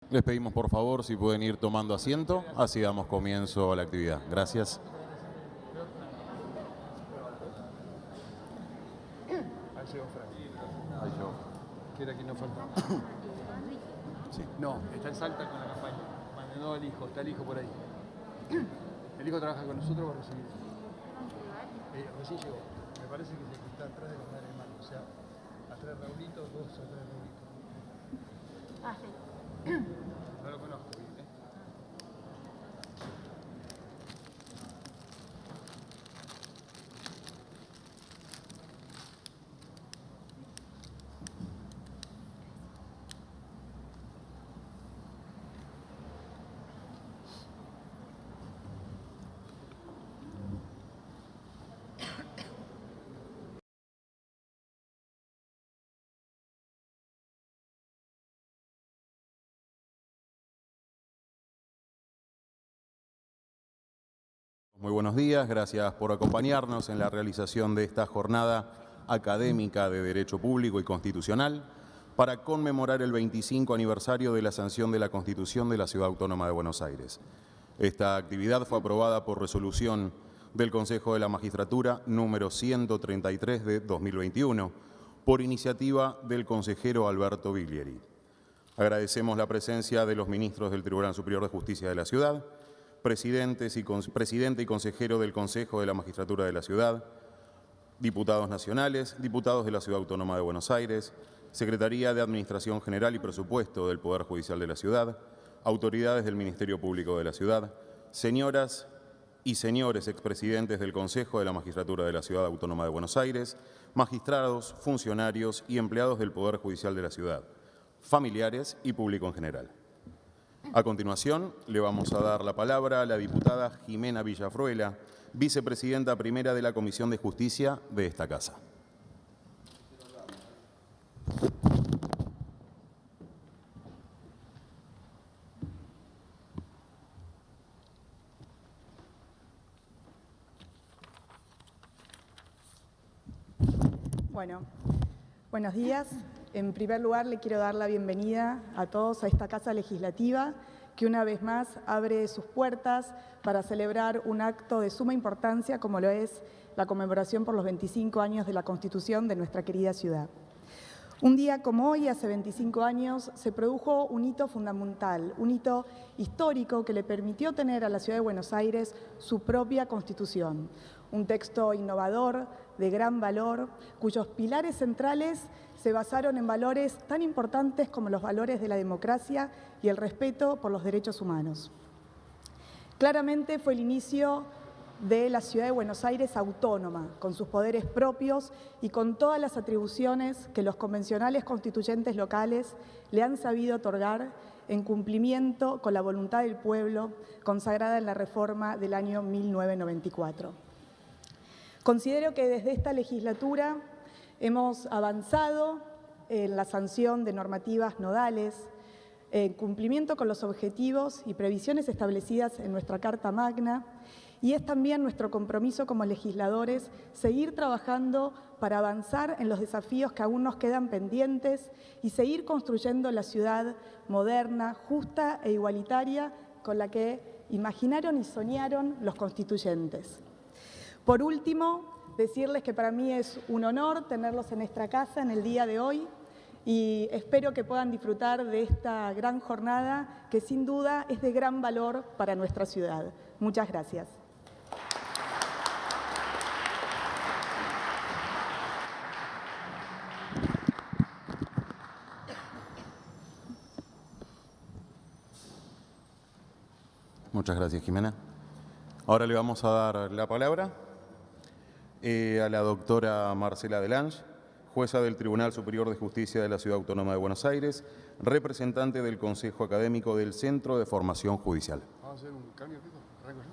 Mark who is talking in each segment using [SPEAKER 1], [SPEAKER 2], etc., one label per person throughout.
[SPEAKER 1] Les pedimos por favor si pueden ir tomando asiento, así damos comienzo a la actividad. Gracias.
[SPEAKER 2] Ahí llegó Frank. Ahí llegó. ¿Qué era quien nos falta?
[SPEAKER 1] Sí.
[SPEAKER 2] No, está en Salta con la campaña. Mandó el hijo, está el hijo por ahí. El hijo trabaja con nosotros para recibir. Recién llegó. Me parece que está atrás de la madre de mano. O sea, atrás de Raulito, dos atrás de Raulito.
[SPEAKER 3] Ah, sí.
[SPEAKER 2] No lo conozco bien, ¿eh?
[SPEAKER 1] Muy buenos días, gracias por acompañarnos en la realización de esta jornada académica de Derecho Público y Constitucional para conmemorar el 25 aniversario de la sanción de la Constitución de la Ciudad Autónoma de Buenos Aires. Esta actividad fue aprobada por resolución del Consejo de la Magistratura número 133 de 2021 por iniciativa del consejero Alberto Viglieri. Agradecemos la presencia de los ministros del Tribunal Superior de Justicia de la Ciudad, presidente y consejero del Consejo de la Magistratura de la Ciudad, diputados nacionales, diputados de la Ciudad Autónoma de Buenos Aires, Secretaría de Administración General y Presupuesto del Poder Judicial de la Ciudad, autoridades del Ministerio Público de la Ciudad, señoras y señores expresidentes del Consejo de la Magistratura de la Ciudad Autónoma de Buenos Aires, magistrados, funcionarios y empleados del Poder Judicial de la Ciudad, familiares y público en general. A continuación, le vamos a dar la palabra a la diputada Jimena Villafruela, vicepresidenta primera de la Comisión de Justicia de esta Casa.
[SPEAKER 4] Bueno, buenos días. En primer lugar, le quiero dar la bienvenida a todos a esta Casa Legislativa que una vez más abre sus puertas para celebrar un acto de suma importancia como lo es la conmemoración por los 25 años de la Constitución de nuestra querida ciudad. Un día como hoy, hace 25 años, se produjo un hito fundamental, un hito histórico que le permitió tener a la Ciudad de Buenos Aires su propia Constitución. Un texto innovador, de gran valor, cuyos pilares centrales se basaron en valores tan importantes como los valores de la democracia y el respeto por los derechos humanos. Claramente fue el inicio de la Ciudad de Buenos Aires autónoma, con sus poderes propios y con todas las atribuciones que los convencionales constituyentes locales le han sabido otorgar en cumplimiento con la voluntad del pueblo consagrada en la reforma del año 1994. Considero que desde esta legislatura hemos avanzado en la sanción de normativas nodales, en cumplimiento con los objetivos y previsiones establecidas en nuestra Carta Magna, y es también nuestro compromiso como legisladores seguir trabajando para avanzar en los desafíos que aún nos quedan pendientes y seguir construyendo la ciudad moderna, justa e igualitaria con la que imaginaron y soñaron los constituyentes. Por último, decirles que para mí es un honor tenerlos en nuestra casa en el día de hoy y espero que puedan disfrutar de esta gran jornada que sin duda es de gran valor para nuestra ciudad. Muchas gracias.
[SPEAKER 1] Muchas gracias, Jimena. Ahora le vamos a dar la palabra a la doctora Marcela Delange, jueza del Tribunal Superior de Justicia de la Ciudad Autónoma de Buenos Aires, representante del Consejo Académico del Centro de Formación Judicial.
[SPEAKER 2] Vamos a hacer un cambio, Pico. ¿Arranco yo?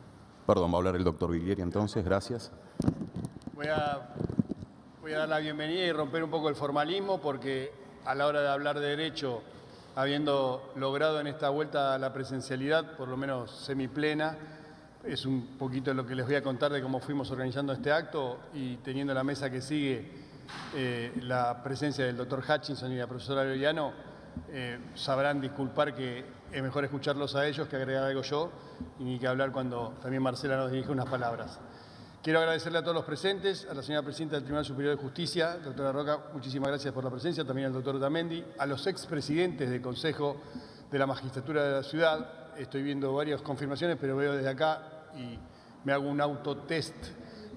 [SPEAKER 1] Perdón, va a hablar el doctor Viglieri entonces, gracias.
[SPEAKER 2] Voy a dar la bienvenida y romper un poco el formalismo porque a la hora de hablar de derecho, habiendo logrado en esta vuelta la presencialidad, por lo menos semiplena, es un poquito lo que les voy a contar de cómo fuimos organizando este acto y teniendo la mesa que sigue la presencia del doctor Hutchinson y la profesora Loriano, sabrán disculpar que es mejor escucharlos a ellos que agregar algo yo y ni que hablar cuando también Marcela nos dirige unas palabras. Quiero agradecerle a todos los presentes, a la señora presidenta del Tribunal Superior de Justicia, doctora Roca, muchísimas gracias por la presencia, también al doctor Otamendi, a los expresidentes del Consejo de la Magistratura de la Ciudad. Estoy viendo varias confirmaciones, pero veo desde acá y me hago un autotest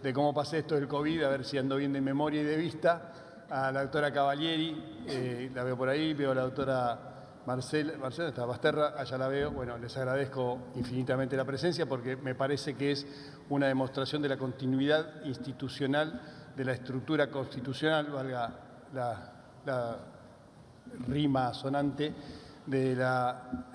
[SPEAKER 2] de cómo pasé esto del COVID, a ver si ando bien de memoria y de vista. A la doctora Cavalieri, la veo por ahí, veo a la doctora Marcela está Basterra, allá la veo. Bueno, les agradezco infinitamente la presencia porque me parece que es una demostración de la continuidad institucional, de la estructura constitucional, valga la rima sonante, de la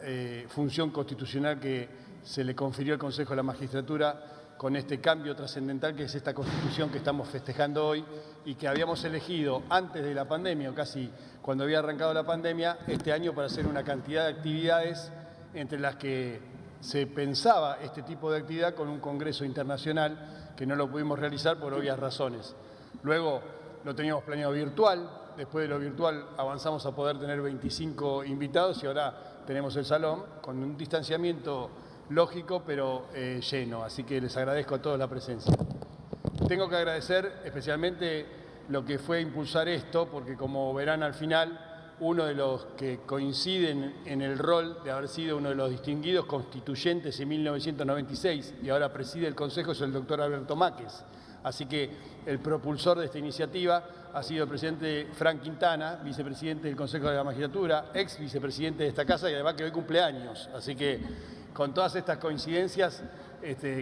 [SPEAKER 2] función constitucional que se le confirió al Consejo de la Magistratura con este cambio trascendental que es esta Constitución que estamos festejando hoy y que habíamos elegido antes de la pandemia, o casi cuando había arrancado la pandemia, este año para hacer una cantidad de actividades entre las que se pensaba este tipo de actividad con un congreso internacional que no lo pudimos realizar por obvias razones. Luego lo teníamos planeado virtual, después de lo virtual avanzamos a poder tener 25 invitados y ahora tenemos el salón con un distanciamiento lógico pero lleno, así que les agradezco a todos la presencia. Tengo que agradecer especialmente lo que fue impulsar esto, porque como verán al final, uno de los que coinciden en el rol de haber sido uno de los distinguidos constituyentes en 1996 y ahora preside el Consejo es el doctor Alberto Máquez. Así que el propulsor de esta iniciativa ha sido el presidente Frank Quintana, vicepresidente del Consejo de la Magistratura, ex vicepresidente de esta casa y además que hoy cumple años. Así que con todas estas coincidencias,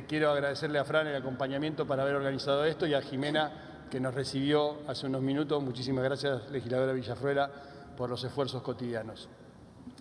[SPEAKER 2] quiero agradecerle a Fran el acompañamiento para haber organizado esto y a Jimena, que nos recibió hace unos minutos. Muchísimas gracias, legisladora Villafruela, por los esfuerzos cotidianos.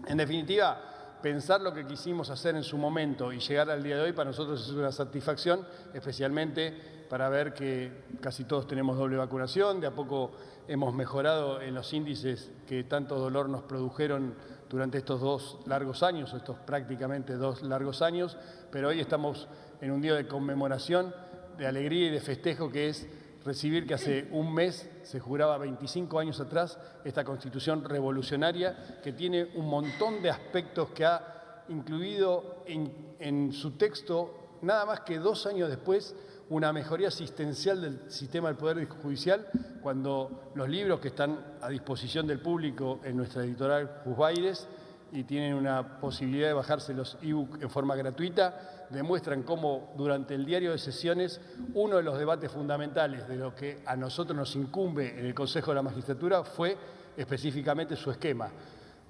[SPEAKER 2] En definitiva, pensar lo que quisimos hacer en su momento y llegar al día de hoy para nosotros es una satisfacción, especialmente para ver que casi todos tenemos doble vacunación, de a poco hemos mejorado en los índices que tanto dolor nos produjeron durante estos 2 largos años, o estos prácticamente 2 largos años, pero hoy estamos en un día de conmemoración, de alegría y de festejo, que es recibir que hace un mes se juraba 25 años atrás esta Constitución revolucionaria que tiene un montón de aspectos que ha incluido en su texto, nada más que 2 años después, una mejoría asistencial del sistema del Poder Judicial, cuando los libros que están a disposición del público en nuestra editorial Juzbaires y tienen una posibilidad de bajarse los e-book en forma gratuita, demuestran cómo durante el diario de sesiones uno de los debates fundamentales de lo que a nosotros nos incumbe en el Consejo de la Magistratura fue específicamente su esquema,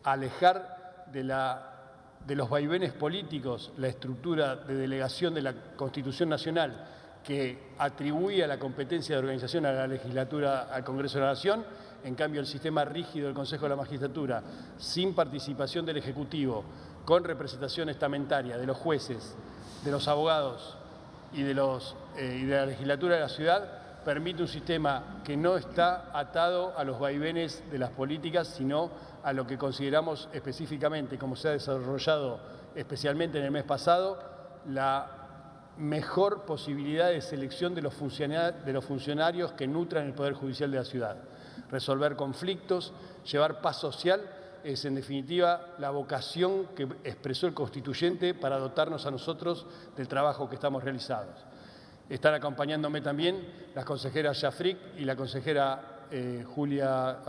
[SPEAKER 2] alejar de los vaivenes políticos la estructura de delegación de la Constitución Nacional que atribuía la competencia de organización a la legislatura, al Congreso de la Nación. En cambio, el sistema rígido del Consejo de la Magistratura, sin participación del Ejecutivo, con representación estamentaria de los jueces, de los abogados y de la legislatura de la ciudad, permite un sistema que no está atado a los vaivenes de las políticas, sino a lo que consideramos específicamente, como se ha desarrollado especialmente en el mes pasado, la mejor posibilidad de selección de los funcionarios que nutran el Poder Judicial de la ciudad. Resolver conflictos, llevar paz social, es en definitiva la vocación que expresó el constituyente para dotarnos a nosotros del trabajo que estamos realizando. Están acompañándome también las consejeras Jafric y la consejera Julia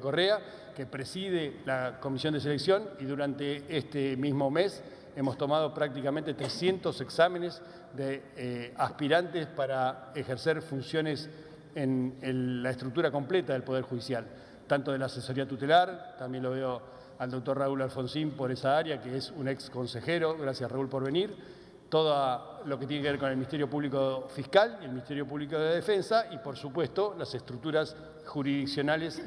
[SPEAKER 2] Correa, que preside la comisión de selección, y durante este mismo mes hemos tomado prácticamente 300 exámenes de aspirantes para ejercer funciones en la estructura completa del Poder Judicial, tanto de la asesoría tutelar, también lo veo al doctor Raúl Alfonsín por esa área, que es un ex consejero, gracias Raúl por venir, todo lo que tiene que ver con el Ministerio Público Fiscal y el Ministerio Público de Defensa y, por supuesto, las estructuras jurisdiccionales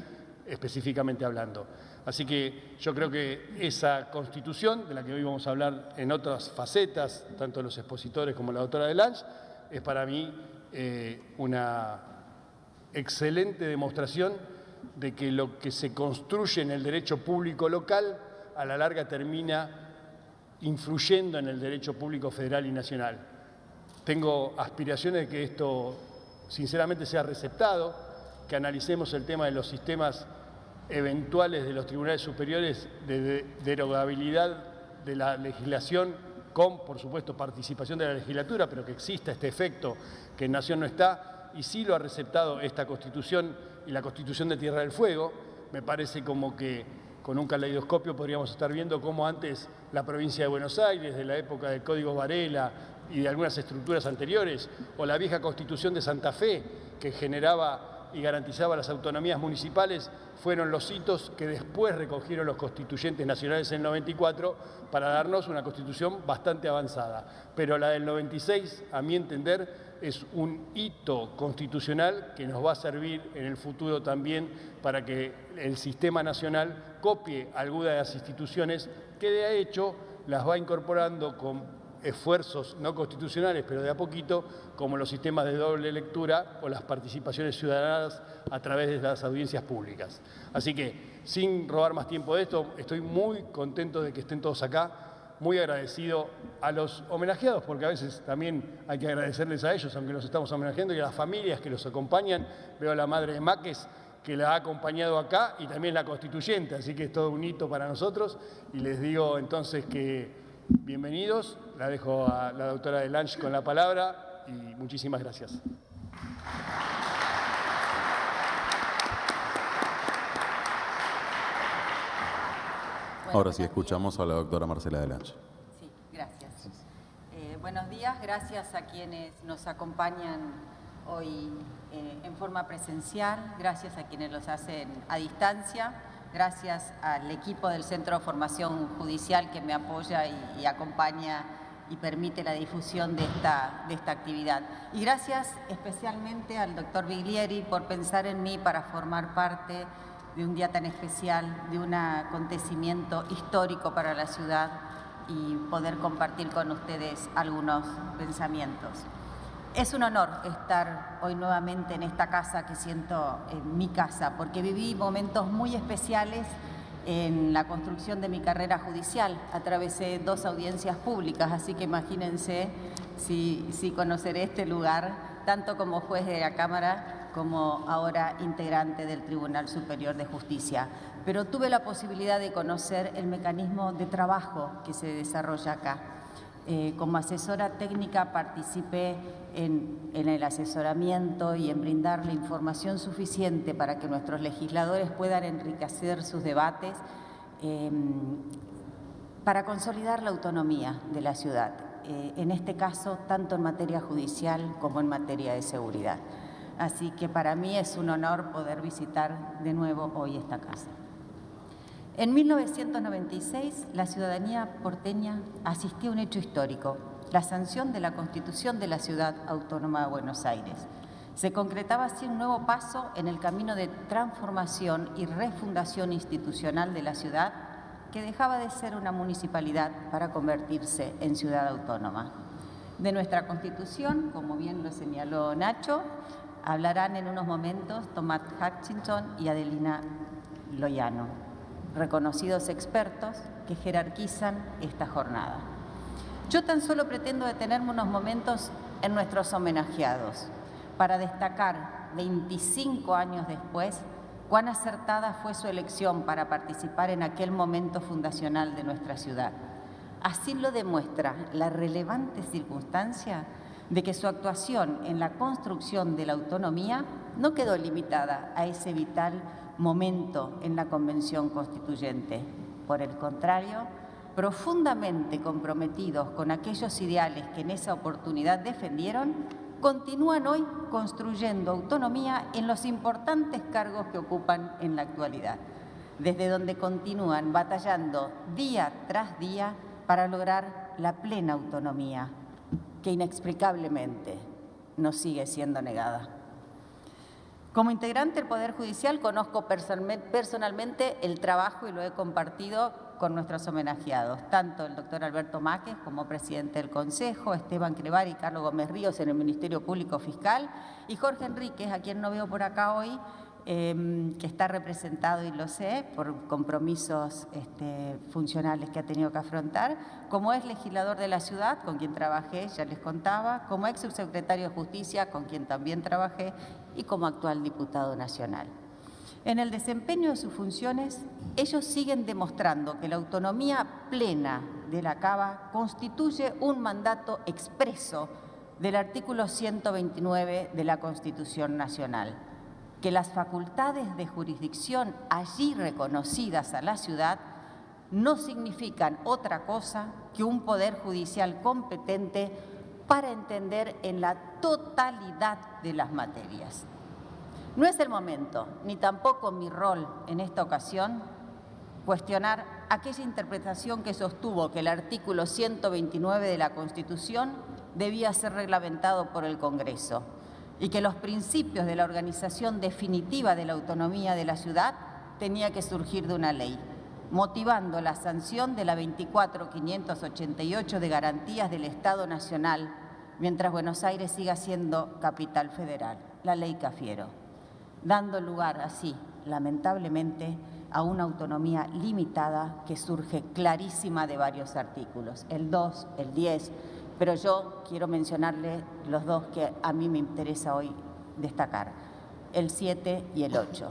[SPEAKER 2] específicamente hablando. Así que yo creo que esa Constitución, de la que hoy vamos a hablar en otras facetas, tanto los expositores como la doctora Delange, es para mí una excelente demostración de que lo que se construye en el derecho público local a la larga termina influyendo en el derecho público federal y nacional. Tengo aspiraciones de que esto sinceramente sea receptado, que analicemos el tema de los sistemas eventuales de los tribunales superiores de derogabilidad de la legislación con, por supuesto, participación de la legislatura, pero que exista este efecto que en Nación no está, y sí lo ha receptado esta Constitución y la Constitución de Tierra del Fuego. Me parece como que con un caleidoscopio podríamos estar viendo cómo antes la provincia de Buenos Aires, de la época del Código Varela y de algunas estructuras anteriores, o la vieja Constitución de Santa Fe, que generaba y garantizaba las autonomías municipales, fueron los hitos que después recogieron los constituyentes nacionales en el 94 para darnos una constitución bastante avanzada. Pero la del 96, a mi entender, es un hito constitucional que nos va a servir en el futuro también para que el sistema nacional copie algunas de las instituciones que de hecho las va incorporando con esfuerzos no constitucionales, pero de a poquito, como los sistemas de doble lectura o las participaciones ciudadanas a través de las audiencias públicas. Así que, sin robar más tiempo de esto, estoy muy contento de que estén todos acá, muy agradecido a los homenajeados, porque a veces también hay que agradecerles a ellos, aunque los estamos homenajeando, y a las familias que los acompañan. Veo a la madre de Máquez, que la ha acompañado acá, y también la constituyente, así que es todo un hito para nosotros, y les digo entonces que bienvenidos. La dejo a la doctora Delange con la palabra y muchísimas gracias.
[SPEAKER 1] Ahora sí escuchamos a la doctora Marcela Delange.
[SPEAKER 5] Sí, gracias. Buenos días, gracias a quienes nos acompañan hoy en forma presencial, gracias a quienes los hacen a distancia. Gracias al equipo del Centro de Formación Judicial que me apoya y acompaña y permite la difusión de esta actividad. Y gracias especialmente al doctor Biglieri por pensar en mí para formar parte de un día tan especial, de un acontecimiento histórico para la ciudad y poder compartir con ustedes algunos pensamientos. Es un honor estar hoy nuevamente en esta casa que siento en mi casa, porque viví momentos muy especiales en la construcción de mi carrera judicial. Atravesé 2 audiencias públicas, así que imagínense si conoceré este lugar, tanto como juez de la Cámara como ahora integrante del Tribunal Superior de Justicia. Pero tuve la posibilidad de conocer el mecanismo de trabajo que se desarrolla acá. Como asesora técnica participé en el asesoramiento y en brindar la información suficiente para que nuestros legisladores puedan enriquecer sus debates para consolidar la autonomía de la ciudad, en este caso tanto en materia judicial como en materia de seguridad. Así que para mí es un honor poder visitar de nuevo hoy esta casa. En 1996, la ciudadanía porteña asistió a un hecho histórico, la sanción de la Constitución de la Ciudad Autónoma de Buenos Aires. Se concretaba así un nuevo paso en el camino de transformación y refundación institucional de la ciudad, que dejaba de ser una municipalidad para convertirse en ciudad autónoma. De nuestra Constitución, como bien lo señaló Nacho, hablarán en unos momentos Tomás Hutchinson y Adelina Loiano, reconocidos expertos que jerarquizan esta jornada. Yo tan solo pretendo detenerme unos momentos en nuestros homenajeados para destacar 25 años después cuán acertada fue su elección para participar en aquel momento fundacional de nuestra ciudad. Así lo demuestra la relevante circunstancia de que su actuación en la construcción de la autonomía no quedó limitada a ese vital momento en la Convención Constituyente. Por el contrario, profundamente comprometidos con aquellos ideales que en esa oportunidad defendieron, continúan hoy construyendo autonomía en los importantes cargos que ocupan en la actualidad, desde donde continúan batallando día tras día para lograr la plena autonomía, que inexplicablemente nos sigue siendo negada. Como integrante del Poder Judicial conozco personalmente el trabajo y lo he compartido con nuestros homenajeados, tanto el doctor Alberto Máquez como presidente del Consejo, Esteban Crevar y Carlos Gómez Ríos en el Ministerio Público Fiscal, y Jorge Enríquez, a quien no veo por acá hoy, que está representado, y lo sé, por compromisos funcionales que ha tenido que afrontar, como ex legislador de la ciudad, con quien trabajé, ya les contaba, como ex subsecretario de Justicia, con quien también trabajé, y como actual diputado nacional. En el desempeño de sus funciones, ellos siguen demostrando que la autonomía plena de la Cava constituye un mandato expreso del artículo 129 de la Constitución Nacional, que las facultades de jurisdicción allí reconocidas a la ciudad no significan otra cosa que un poder judicial competente para entender en la totalidad de las materias. No es el momento, ni tampoco mi rol en esta ocasión, cuestionar aquella interpretación que sostuvo que el artículo 129 de la Constitución debía ser reglamentado por el Congreso y que los principios de la organización definitiva de la autonomía de la ciudad tenía que surgir de una ley, motivando la sanción de la 24.588 de garantías del Estado Nacional, mientras Buenos Aires siga siendo capital federal, la Ley Cafiero, dando lugar así, lamentablemente, a una autonomía limitada que surge clarísima de varios artículos, el 2, el 10, pero yo quiero mencionarle los dos que a mí me interesa hoy destacar, el 7 y el 8.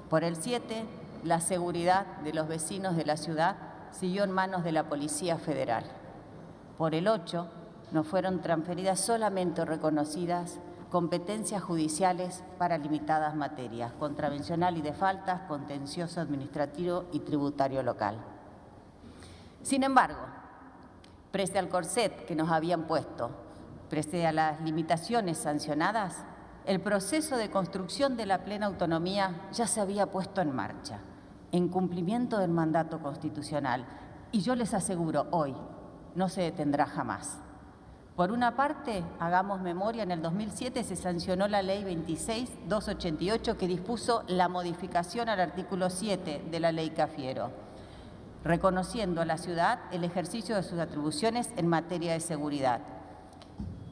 [SPEAKER 5] Por el 7, la seguridad de los vecinos de la ciudad siguió en manos de la Policía Federal. Por el 8, nos fueron transferidas solamente o reconocidas competencias judiciales para limitadas materias, contravencional y de faltas, contencioso administrativo y tributario local. Sin embargo, pese al corset que nos habían puesto, pese a las limitaciones sancionadas, el proceso de construcción de la plena autonomía ya se había puesto en marcha, en cumplimiento del mandato constitucional, y yo les aseguro hoy, no se detendrá jamás. Por una parte, hagamos memoria, en el 2007 se sancionó la Ley 26.288 que dispuso la modificación al artículo 7 de la Ley Cafiero, reconociendo a la ciudad el ejercicio de sus atribuciones en materia de seguridad.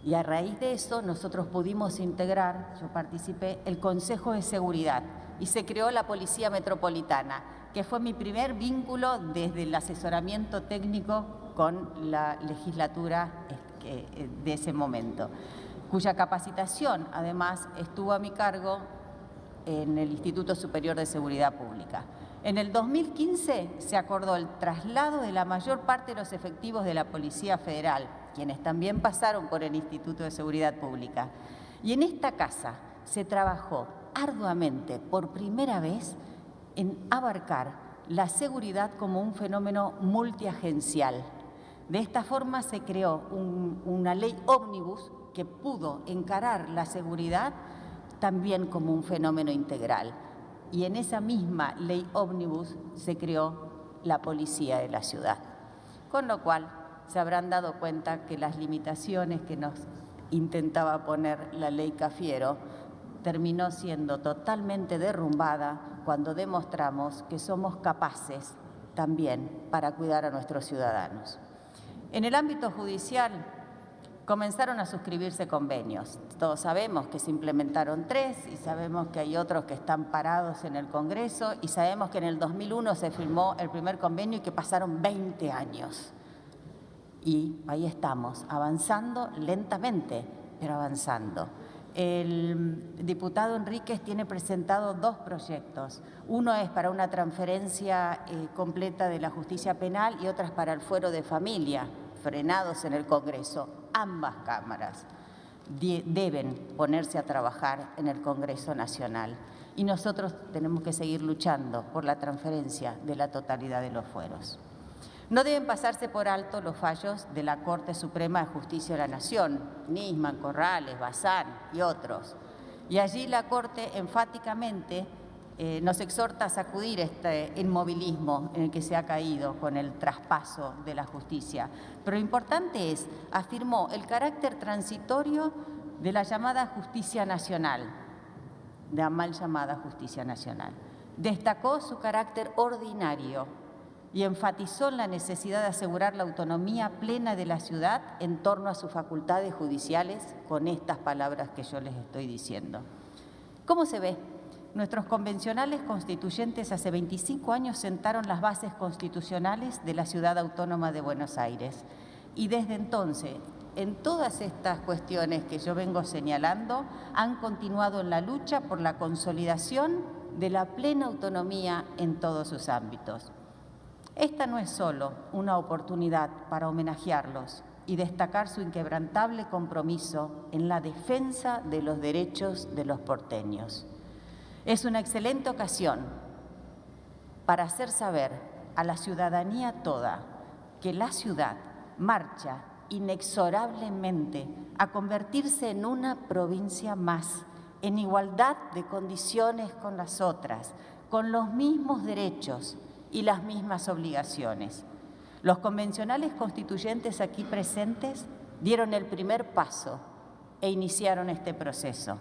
[SPEAKER 5] Y a raíz de eso nosotros pudimos integrar, yo participé, el Consejo de Seguridad y se creó la Policía Metropolitana, que fue mi primer vínculo desde el asesoramiento técnico con la legislatura de ese momento, cuya capacitación además estuvo a mi cargo en el Instituto Superior de Seguridad Pública. En el 2015 se acordó el traslado de la mayor parte de los efectivos de la Policía Federal, quienes también pasaron por el Instituto de Seguridad Pública. Y en esta casa se trabajó arduamente por primera vez en abarcar la seguridad como un fenómeno multiagencial. De esta forma se creó una ley ómnibus que pudo encarar la seguridad también como un fenómeno integral. Y en esa misma ley ómnibus se creó la policía de la ciudad. Con lo cual se habrán dado cuenta que las limitaciones que nos intentaba poner la ley Cafiero terminó siendo totalmente derrumbada cuando demostramos que somos capaces también para cuidar a nuestros ciudadanos. En el ámbito judicial comenzaron a suscribirse convenios. Todos sabemos que se implementaron 3 y sabemos que hay otros que están parados en el Congreso y sabemos que en el 2001 se firmó el primer convenio y que pasaron 20 años. Y ahí estamos, avanzando lentamente, pero avanzando. El diputado Enríquez tiene presentado 2 proyectos. Uno es para una transferencia completa de la justicia penal y otra es para el fuero de familia, frenados en el Congreso. Ambas cámaras deben ponerse a trabajar en el Congreso Nacional y nosotros tenemos que seguir luchando por la transferencia de la totalidad de los fueros. No deben pasarse por alto los fallos de la Corte Suprema de Justicia de la Nación, Nisman, Corrales, Bazán y otros. Y allí la Corte enfáticamente nos exhorta a sacudir este inmovilismo en el que se ha caído con el traspaso de la justicia. Pero lo importante es, afirmó el carácter transitorio de la llamada justicia nacional, de la mal llamada justicia nacional. Destacó su carácter ordinario y enfatizó la necesidad de asegurar la autonomía plena de la ciudad en torno a sus facultades judiciales con estas palabras que yo les estoy diciendo. ¿Cómo se ve? Nuestros convencionales constituyentes hace 25 años sentaron las bases constitucionales de la Ciudad Autónoma de Buenos Aires y desde entonces, en todas estas cuestiones que yo vengo señalando, han continuado en la lucha por la consolidación de la plena autonomía en todos sus ámbitos. Esta no es solo una oportunidad para homenajearlos y destacar su inquebrantable compromiso en la defensa de los derechos de los porteños. Es una excelente ocasión para hacer saber a la ciudadanía toda que la ciudad marcha inexorablemente a convertirse en una provincia más, en igualdad de condiciones con las otras, con los mismos derechos y las mismas obligaciones. Los convencionales constituyentes aquí presentes dieron el primer paso e iniciaron este proceso.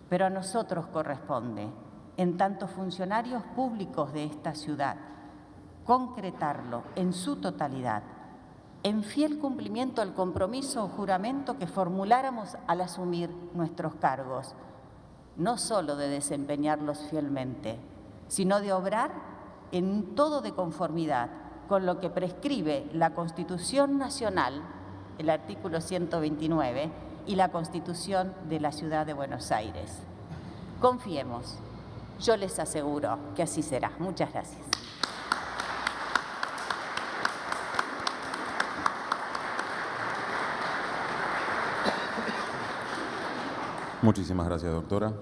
[SPEAKER 5] Pero a nosotros corresponde, en tanto funcionarios públicos de esta ciudad, concretarlo en su totalidad, en fiel cumplimiento al compromiso o juramento que formuláramos al asumir nuestros cargos, no solo de desempeñarlos fielmente, sino de obrar en todo de conformidad con lo que prescribe la Constitución Nacional, el artículo 129, y la Constitución de la Ciudad de Buenos Aires. Confiemos, yo les aseguro que así será. Muchas gracias.
[SPEAKER 1] Muchísimas gracias, doctora.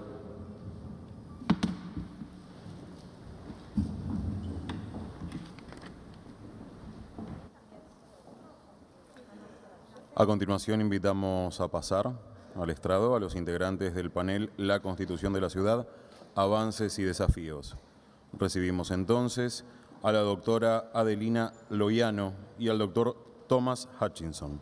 [SPEAKER 1] A continuación, invitamos a pasar al estrado a los integrantes del panel La Constitución de la Ciudad, Avances y Desafíos. Recibimos entonces a la doctora Adelina Loiano y al doctor Thomas Hutchinson.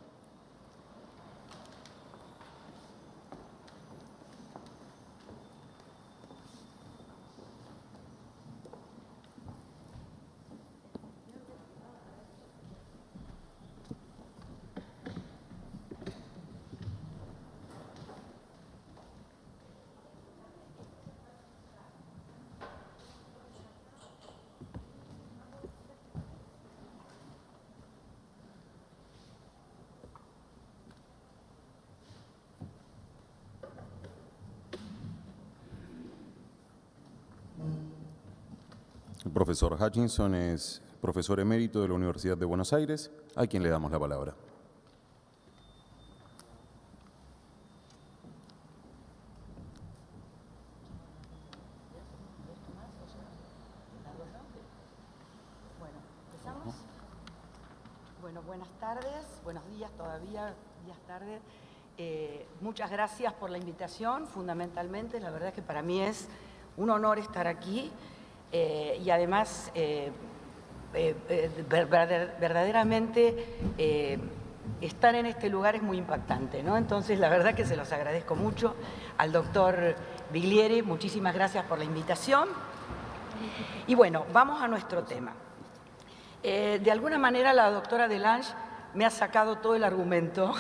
[SPEAKER 1] El profesor Hutchinson es profesor emérito de la Universidad de Buenos Aires, a quien le damos la palabra.
[SPEAKER 6] ¿Empezamos? Bueno, buenas tardes, buenos días todavía, días tardes. Muchas gracias por la invitación, fundamentalmente. La verdad es que para mí es un honor estar aquí. Y además, verdaderamente, estar en este lugar es muy impactante, ¿no? Entonces, la verdad que se los agradezco mucho. Al doctor Biglieri, muchísimas gracias por la invitación. Y bueno, vamos a nuestro tema. De alguna manera, la doctora Delange me ha sacado todo el argumento,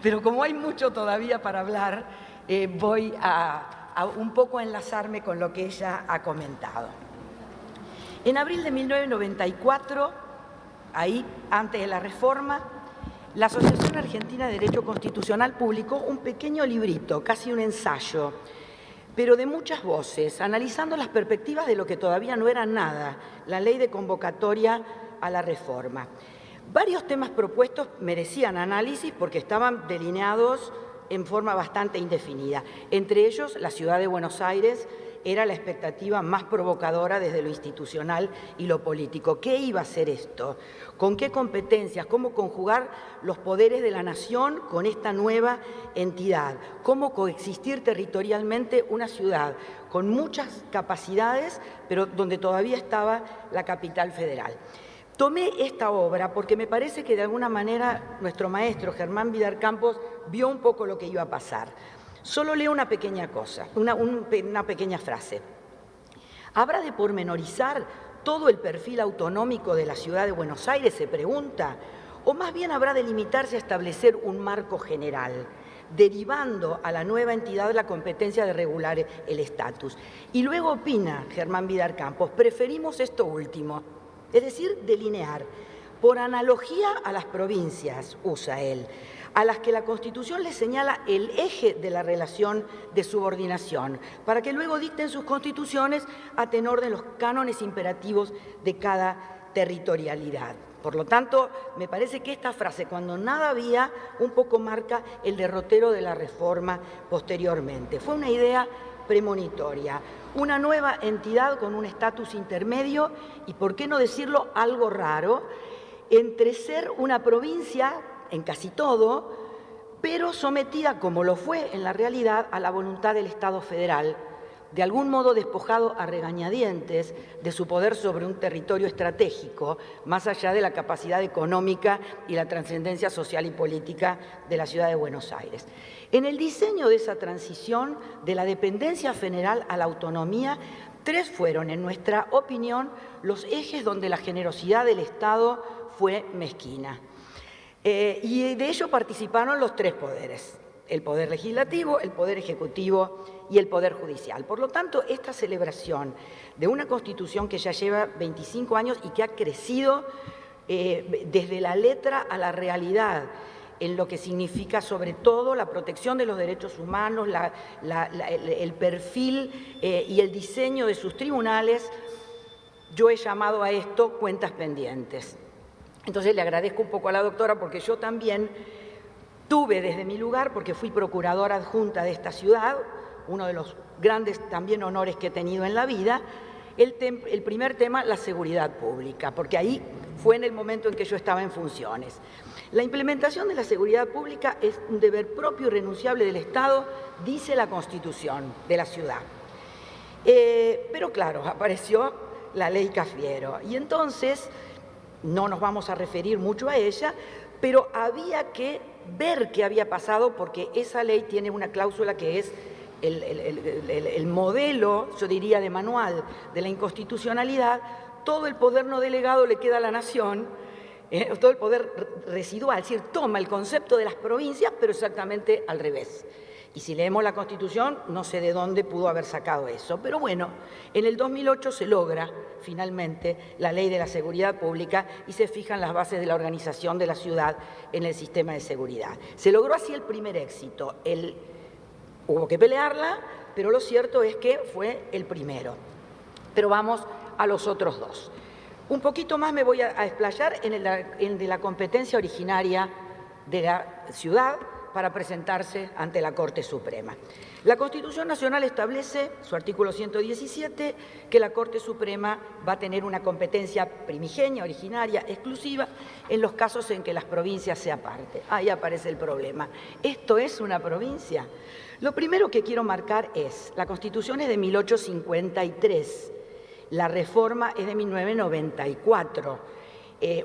[SPEAKER 6] pero como hay mucho todavía para hablar, voy a un poco enlazarme con lo que ella ha comentado. En abril de 1994, ahí, antes de la reforma, la Asociación Argentina de Derecho Constitucional publicó un pequeño librito, casi un ensayo, pero de muchas voces, analizando las perspectivas de lo que todavía no era nada, la ley de convocatoria a la reforma. Varios temas propuestos merecían análisis porque estaban delineados en forma bastante indefinida. Entre ellos, la ciudad de Buenos Aires era la expectativa más provocadora desde lo institucional y lo político. ¿Qué iba a ser esto? ¿Con qué competencias? ¿Cómo conjugar los poderes de la nación con esta nueva entidad? ¿Cómo coexistir territorialmente una ciudad con muchas capacidades, pero donde todavía estaba la capital federal? Tomé esta obra porque me parece que de alguna manera nuestro maestro Germán Vidal Campos vio un poco lo que iba a pasar. Solo leo una pequeña cosa, una pequeña frase. ¿Habrá de pormenorizar todo el perfil autonómico de la ciudad de Buenos Aires, se pregunta? ¿O más bien habrá de limitarse a establecer un marco general, derivando a la nueva entidad la competencia de regular el estatus? Y luego opina Germán Vidal Campos, preferimos esto último, es decir, delinear. Por analogía a las provincias, usa él, a las que la Constitución les señala el eje de la relación de subordinación, para que luego dicten sus constituciones a tenor de los cánones imperativos de cada territorialidad. Por lo tanto, me parece que esta frase, cuando nada había, un poco marca el derrotero de la reforma posteriormente. Fue una idea premonitoria, una nueva entidad con un estatus intermedio y, por qué no decirlo, algo raro, entre ser una provincia en casi todo, pero sometida, como lo fue en la realidad, a la voluntad del Estado federal, de algún modo despojado a regañadientes de su poder sobre un territorio estratégico, más allá de la capacidad económica y la trascendencia social y política de la ciudad de Buenos Aires. En el diseño de esa transición de la dependencia federal a la autonomía, 3 fueron, en nuestra opinión, los ejes donde la generosidad del Estado fue mezquina. Y de ello participaron los 3 poderes: el Poder Legislativo, el Poder Ejecutivo y el Poder Judicial. Por lo tanto, esta celebración de una Constitución que ya lleva 25 años y que ha crecido desde la letra a la realidad, en lo que significa sobre todo la protección de los derechos humanos, el perfil y el diseño de sus tribunales, yo he llamado a esto cuentas pendientes. Entonces le agradezco un poco a la doctora, porque yo también tuve desde mi lugar, porque fui procuradora adjunta de esta ciudad, uno de los grandes también honores que he tenido en la vida, el primer tema, la seguridad pública, porque ahí fue en el momento en que yo estaba en funciones. La implementación de la seguridad pública es un deber propio y renunciable del Estado, dice la Constitución de la ciudad. Pero claro, apareció la ley Cafiero y entonces no nos vamos a referir mucho a ella, pero había que ver qué había pasado, porque esa ley tiene una cláusula que es el modelo, yo diría, de manual de la inconstitucionalidad. Todo el poder no delegado le queda a la nación, todo el poder residual, es decir, toma el concepto de las provincias, pero exactamente al revés. Y si leemos la Constitución, no sé de dónde pudo haber sacado eso. Pero bueno, en el 2008 se logra finalmente la Ley de la Seguridad Pública y se fijan las bases de la organización de la ciudad en el sistema de seguridad. Se logró así el primer éxito. Hubo que pelearla, pero lo cierto es que fue el primero. Pero vamos a los otros 2. Un poquito más me voy a explayar en el de la competencia originaria de la ciudad para presentarse ante la Corte Suprema. La Constitución Nacional establece, su artículo 117, que la Corte Suprema va a tener una competencia primigenia, originaria, exclusiva, en los casos en que las provincias sean parte. Ahí aparece el problema. ¿Esto es una provincia? Lo primero que quiero marcar es, la Constitución es de 1853, la reforma es de 1994.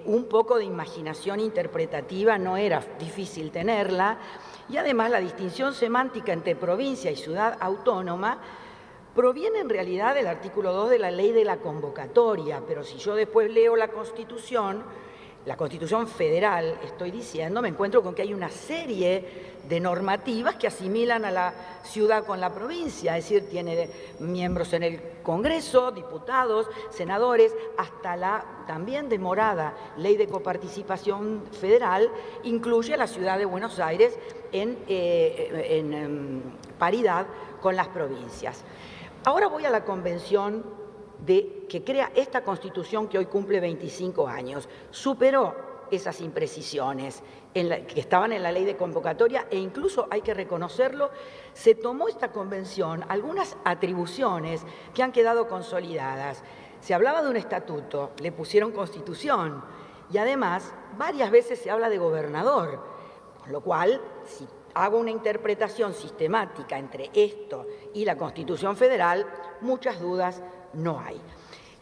[SPEAKER 6] Un poco de imaginación interpretativa no era difícil tenerla, y además la distinción semántica entre provincia y ciudad autónoma proviene en realidad del artículo 2 de la Ley de la Convocatoria, pero si yo después leo la Constitución federal, estoy diciendo, me encuentro con que hay una serie de normativas que asimilan a la ciudad con la provincia, es decir, tiene miembros en el Congreso, diputados, senadores, hasta la también demorada Ley de Coparticipación Federal incluye a la ciudad de Buenos Aires en paridad con las provincias. Ahora voy a la convención que crea esta Constitución que hoy cumple 25 años. Superó esas imprecisiones que estaban en la Ley de Convocatoria e incluso, hay que reconocerlo, se tomó esta convención algunas atribuciones que han quedado consolidadas. Se hablaba de un estatuto, le pusieron Constitución y además varias veces se habla de gobernador, con lo cual, si hago una interpretación sistemática entre esto y la Constitución Federal, muchas dudas no hay.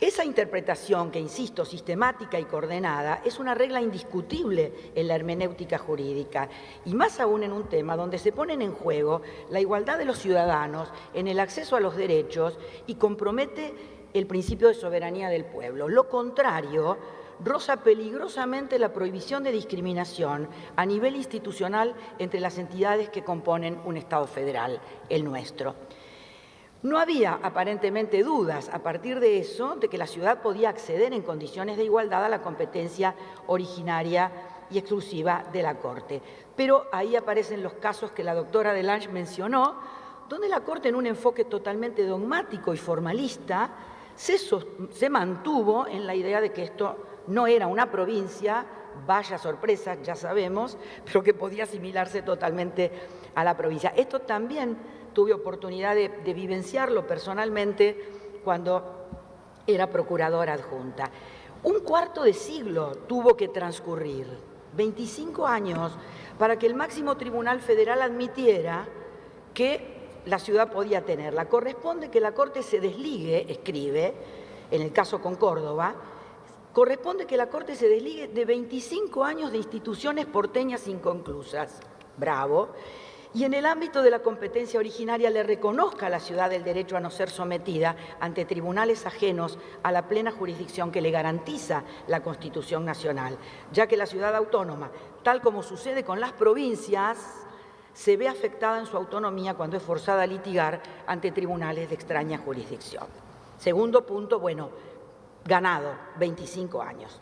[SPEAKER 6] Esa interpretación, que insisto, sistemática y coordenada, es una regla indiscutible en la hermenéutica jurídica, y más aún en un tema donde se ponen en juego la igualdad de los ciudadanos en el acceso a los derechos y compromete el principio de soberanía del pueblo. Lo contrario roza peligrosamente la prohibición de discriminación a nivel institucional entre las entidades que componen un Estado federal, el nuestro. No había aparentemente dudas a partir de eso de que la ciudad podía acceder en condiciones de igualdad a la competencia originaria y exclusiva de la Corte. Pero ahí aparecen los casos que la doctora Delange mencionó, donde la Corte, en un enfoque totalmente dogmático y formalista, se mantuvo en la idea de que esto no era una provincia, vaya sorpresa, ya sabemos, pero que podía asimilarse totalmente a la provincia. Esto también tuve oportunidad de vivenciarlo personalmente cuando era procuradora adjunta. Un cuarto de siglo tuvo que transcurrir, 25 años, para que el máximo tribunal federal admitiera que la ciudad podía tenerla. Corresponde que la Corte se desligue, escribe, en el caso con Córdoba, corresponde que la Corte se desligue de 25 años de instituciones porteñas inconclusas. Bravo. Y en el ámbito de la competencia originaria le reconozca a la ciudad el derecho a no ser sometida ante tribunales ajenos a la plena jurisdicción que le garantiza la Constitución Nacional, ya que la ciudad autónoma, tal como sucede con las provincias, se ve afectada en su autonomía cuando es forzada a litigar ante tribunales de extraña jurisdicción. Segundo punto, bueno, ganado, 25 años.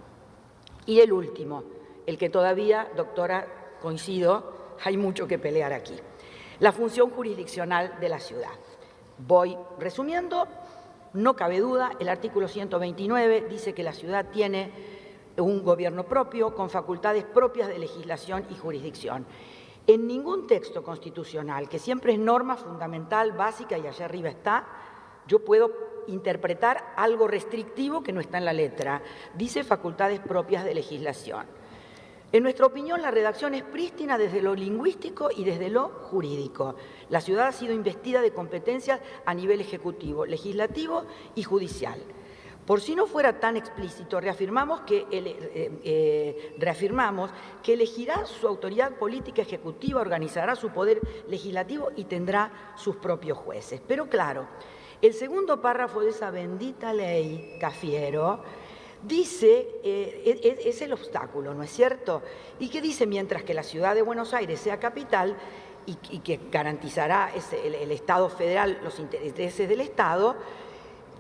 [SPEAKER 6] Y el último, el que todavía, doctora, coincido, hay mucho que pelear aquí. La función jurisdiccional de la ciudad. Voy resumiendo, no cabe duda, el artículo 129 dice que la ciudad tiene un gobierno propio con facultades propias de legislación y jurisdicción. En ningún texto constitucional, que siempre es norma fundamental, básica, y allá arriba está, yo puedo interpretar algo restrictivo que no está en la letra. Dice facultades propias de legislación. En nuestra opinión, la redacción es prístina desde lo lingüístico y desde lo jurídico. La ciudad ha sido investida de competencias a nivel ejecutivo, legislativo y judicial. Por si no fuera tan explícito, reafirmamos que elegirá su autoridad política ejecutiva, organizará su poder legislativo y tendrá sus propios jueces. Pero claro, el segundo párrafo de esa bendita ley, Cafiero, dice, es el obstáculo, ¿no es cierto? Y que dice, mientras que la ciudad de Buenos Aires sea capital y que garantizará el Estado federal, los intereses del Estado,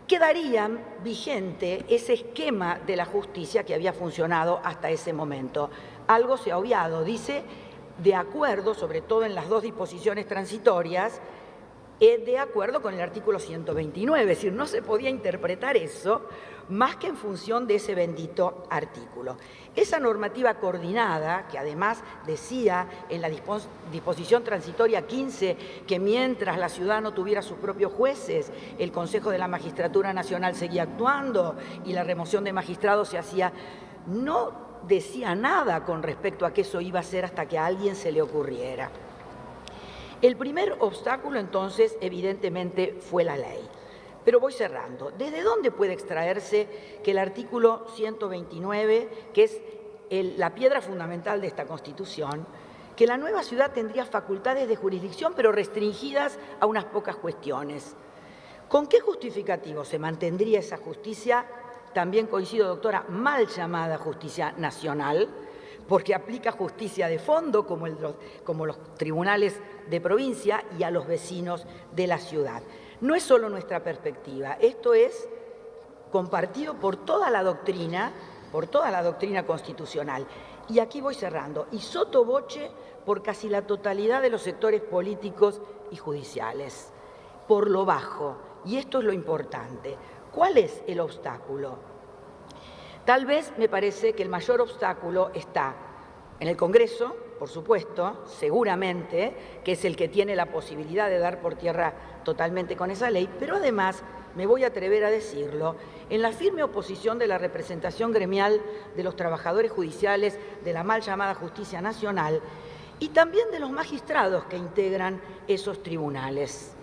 [SPEAKER 6] quedaría vigente ese esquema de la justicia que había funcionado hasta ese momento. Algo se ha obviado, dice, de acuerdo, sobre todo en las dos disposiciones transitorias, de acuerdo con el artículo 129, es decir, no se podía interpretar eso más que en función de ese bendito artículo. Esa normativa coordinada, que además decía en la disposición transitoria 15 que mientras la ciudad no tuviera sus propios jueces, el Consejo de la Magistratura Nacional seguía actuando y la remoción de magistrados se hacía, no decía nada con respecto a que eso iba a ser hasta que a alguien se le ocurriera. El primer obstáculo, entonces, evidentemente fue la ley. Pero voy cerrando. ¿Desde dónde puede extraerse que el artículo 129, que es la piedra fundamental de esta Constitución, que la nueva ciudad tendría facultades de jurisdicción, pero restringidas a unas pocas cuestiones? ¿Con qué justificativo se mantendría esa justicia? También coincido, doctora, mal llamada justicia nacional, porque aplica justicia de fondo, como los tribunales de provincia, y a los vecinos de la ciudad. No es solo nuestra perspectiva, esto es compartido por toda la doctrina constitucional. Y aquí voy cerrando, y sotto voce por casi la totalidad de los sectores políticos y judiciales, por lo bajo, y esto es lo importante. ¿Cuál es el obstáculo? Tal vez me parece que el mayor obstáculo está en el Congreso, por supuesto, seguramente, que es el que tiene la posibilidad de dar por tierra totalmente con esa ley, pero además, me voy a atrever a decirlo, en la firme oposición de la representación gremial de los trabajadores judiciales de la mal llamada Justicia Nacional y también de los magistrados que integran esos tribunales,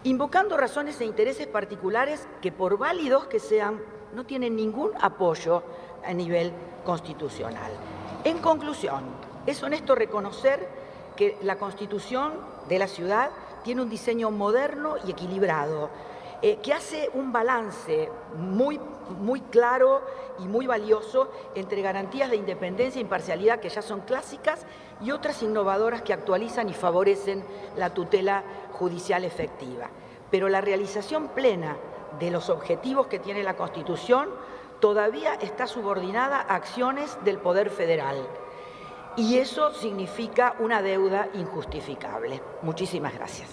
[SPEAKER 6] invocando razones e intereses particulares que, por válidos que sean, no tienen ningún apoyo a nivel constitucional. En conclusión, es honesto reconocer que la Constitución de la ciudad tiene un diseño moderno y equilibrado, que hace un balance muy claro y muy valioso entre garantías de independencia e imparcialidad que ya son clásicas y otras innovadoras que actualizan y favorecen la tutela judicial efectiva. Pero la realización plena de los objetivos que tiene la Constitución todavía está subordinada a acciones del Poder Federal. y eso significa una deuda injustificable. Muchísimas gracias.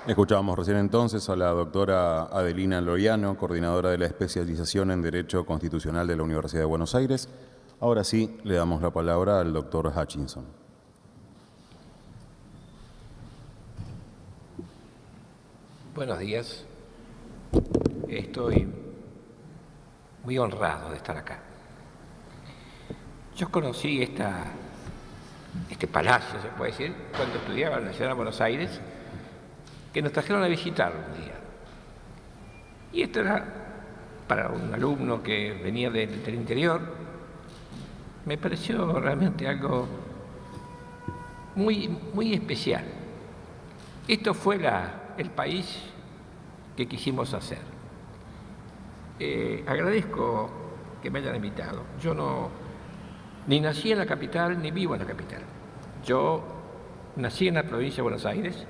[SPEAKER 1] Escuchábamos recién entonces a la doctora Adelina Loiano, coordinadora de la especialización en Derecho Constitucional de la Universidad de Buenos Aires. Ahora sí, le damos la palabra al doctor Hutchinson.
[SPEAKER 7] Buenos días. Estoy muy honrado de estar acá. Yo conocí este palacio, se puede decir, cuando estudiaba en la ciudad de Buenos Aires, que nos trajeron a visitar un día. Y esto era para un alumno que venía del interior. Me pareció realmente algo muy especial. Esto fue el país que quisimos hacer. Agradezco que me hayan invitado. Yo ni nací en la capital ni vivo en la capital. Yo nací en la provincia de Buenos Aires,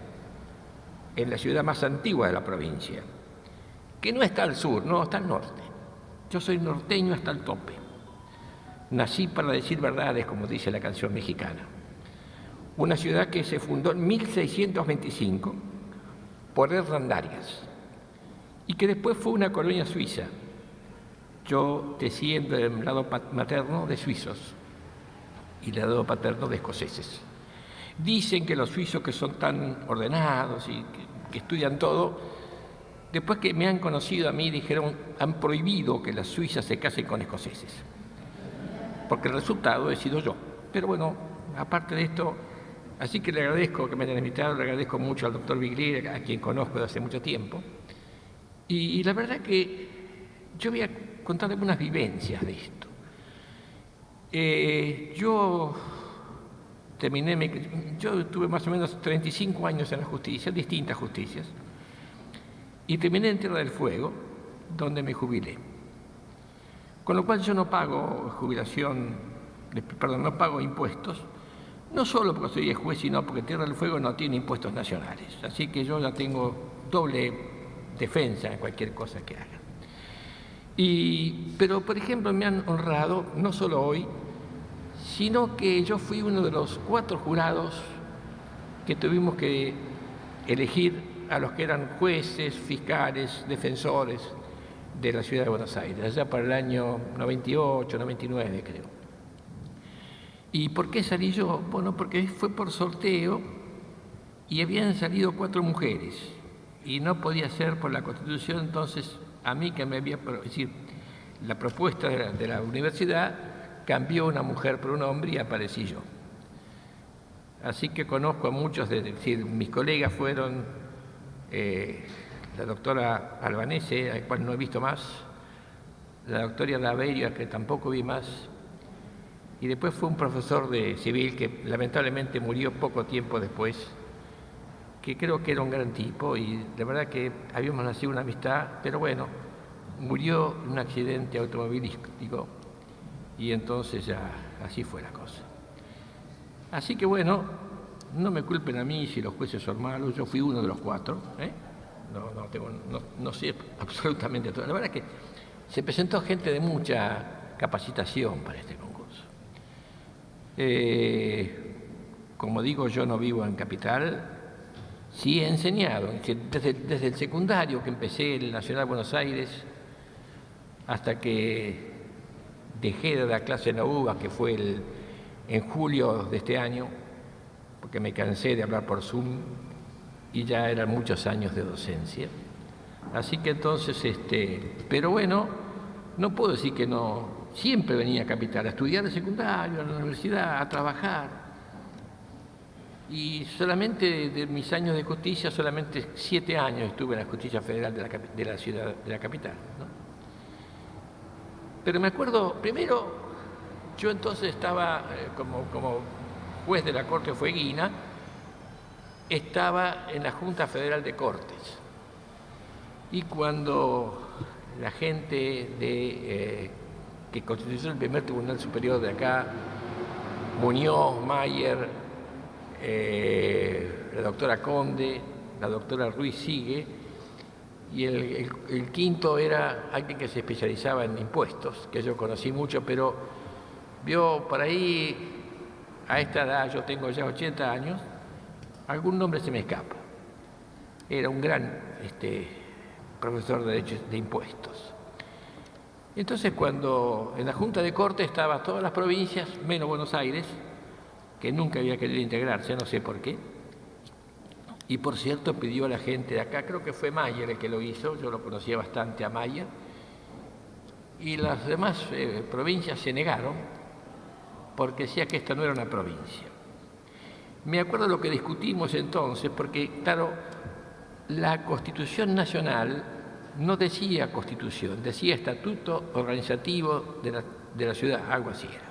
[SPEAKER 7] en la ciudad más antigua de la provincia, que no está al sur, no, está al norte. Yo soy norteño hasta el tope. Nací para decir verdades, como dice la canción mexicana. Una ciudad que se fundó en 1625 por Hernandarias y que después fue una colonia suiza. Yo desciendo del lado materno de suizos y del lado paterno de escoceses. Dicen que los suizos, que son tan ordenados y que estudian todo, después que me han conocido a mí, dijeron, han prohibido que las suizas se casen con escoceses, porque el resultado he sido yo. Pero bueno, aparte de esto, así que le agradezco que me hayan invitado, le agradezco mucho al doctor Biglieri, a quien conozco desde hace mucho tiempo. Y la verdad que yo voy a contar algunas vivencias de esto. Yo tuve más o menos 35 años en la justicia, distintas justicias, y terminé en Tierra del Fuego, donde me jubilé. Con lo cual yo no pago no pago impuestos, no solo porque soy juez, sino porque Tierra del Fuego no tiene impuestos nacionales. Así que yo ya tengo doble defensa en cualquier cosa que haga. Pero, por ejemplo, me han honrado, no solo hoy, sino que yo fui uno de los 4 jurados que tuvimos que elegir a los que eran jueces, fiscales, defensores de la ciudad de Buenos Aires, allá para el año 98, 99, creo. ¿Y por qué salí yo? Bueno, porque fue por sorteo y habían salido 4 mujeres y no podía ser por la Constitución. Entonces a mí, que me había, es decir, la propuesta de la universidad cambió una mujer por un hombre y aparecí yo. Así que conozco a muchos, es decir, mis colegas fueron la doctora Albanese, a la cual no he visto más, la doctora Laveria, que tampoco vi más, y después fue un profesor de civil que lamentablemente murió poco tiempo después, que creo que era un gran tipo y de verdad que habíamos nacido una amistad, pero bueno, murió en un accidente automovilístico y entonces ya así fue la cosa. Así que bueno, no me culpen a mí si los jueces son malos, yo fui uno de los 4, no sé absolutamente todo. La verdad es que se presentó gente de mucha capacitación para este concurso. Como digo, yo no vivo en Capital. Sí he enseñado, desde el secundario que empecé en la Ciudad de Buenos Aires hasta que dejé de dar clase en la UBA, que fue en julio de este año, porque me cansé de hablar por Zoom y ya eran muchos años de docencia. Así que entonces, pero bueno, no puedo decir que no, siempre venía a Capital a estudiar el secundario, a la universidad, a trabajar. Y solamente de mis años de justicia, solamente 7 años estuve en la Justicia Federal de la ciudad, de la capital, ¿no? Pero me acuerdo, primero, yo entonces estaba como juez de la Corte Fueguina, estaba en la Junta Federal de Cortes. Y cuando la gente que constituyó el primer Tribunal Superior de acá, Muñoz, Mayer, la doctora Conde, la doctora Ruiz Sigue, y el quinto era alguien que se especializaba en impuestos, que yo conocí mucho, pero vio por ahí, a esta edad, yo tengo ya 80 años, algún nombre se me escapa. Era un gran profesor de Derecho de Impuestos. Entonces, cuando en la Junta de Corte estaban todas las provincias, menos Buenos Aires, que nunca había querido integrarse, no sé por qué, y por cierto pidió a la gente de acá, creo que fue Mayer el que lo hizo, yo lo conocía bastante a Mayer, y las demás provincias se negaron porque decía que esta no era una provincia. Me acuerdo lo que discutimos entonces, porque claro, la Constitución Nacional no decía Constitución, decía Estatuto Organizativo de la ciudad, algo así era.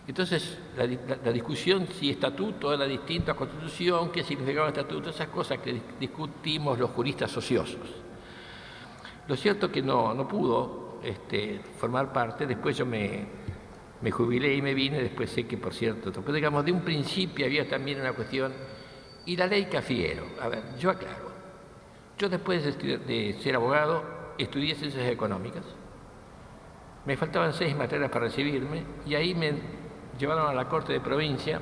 [SPEAKER 7] Entonces, la discusión si estatuto era distinto a constitución, qué significaba estatuto, esas cosas que discutimos los juristas ociosos. Lo cierto es que no pudo formar parte, después yo me jubilé y me vine, después sé que, por cierto, pero digamos, de un principio había también una cuestión, y la ley Cafiero. A ver, yo aclaro, yo después de ser abogado estudié Ciencias Económicas, me faltaban 6 materias para recibirme, y ahí me llevaron a la Corte de Provincia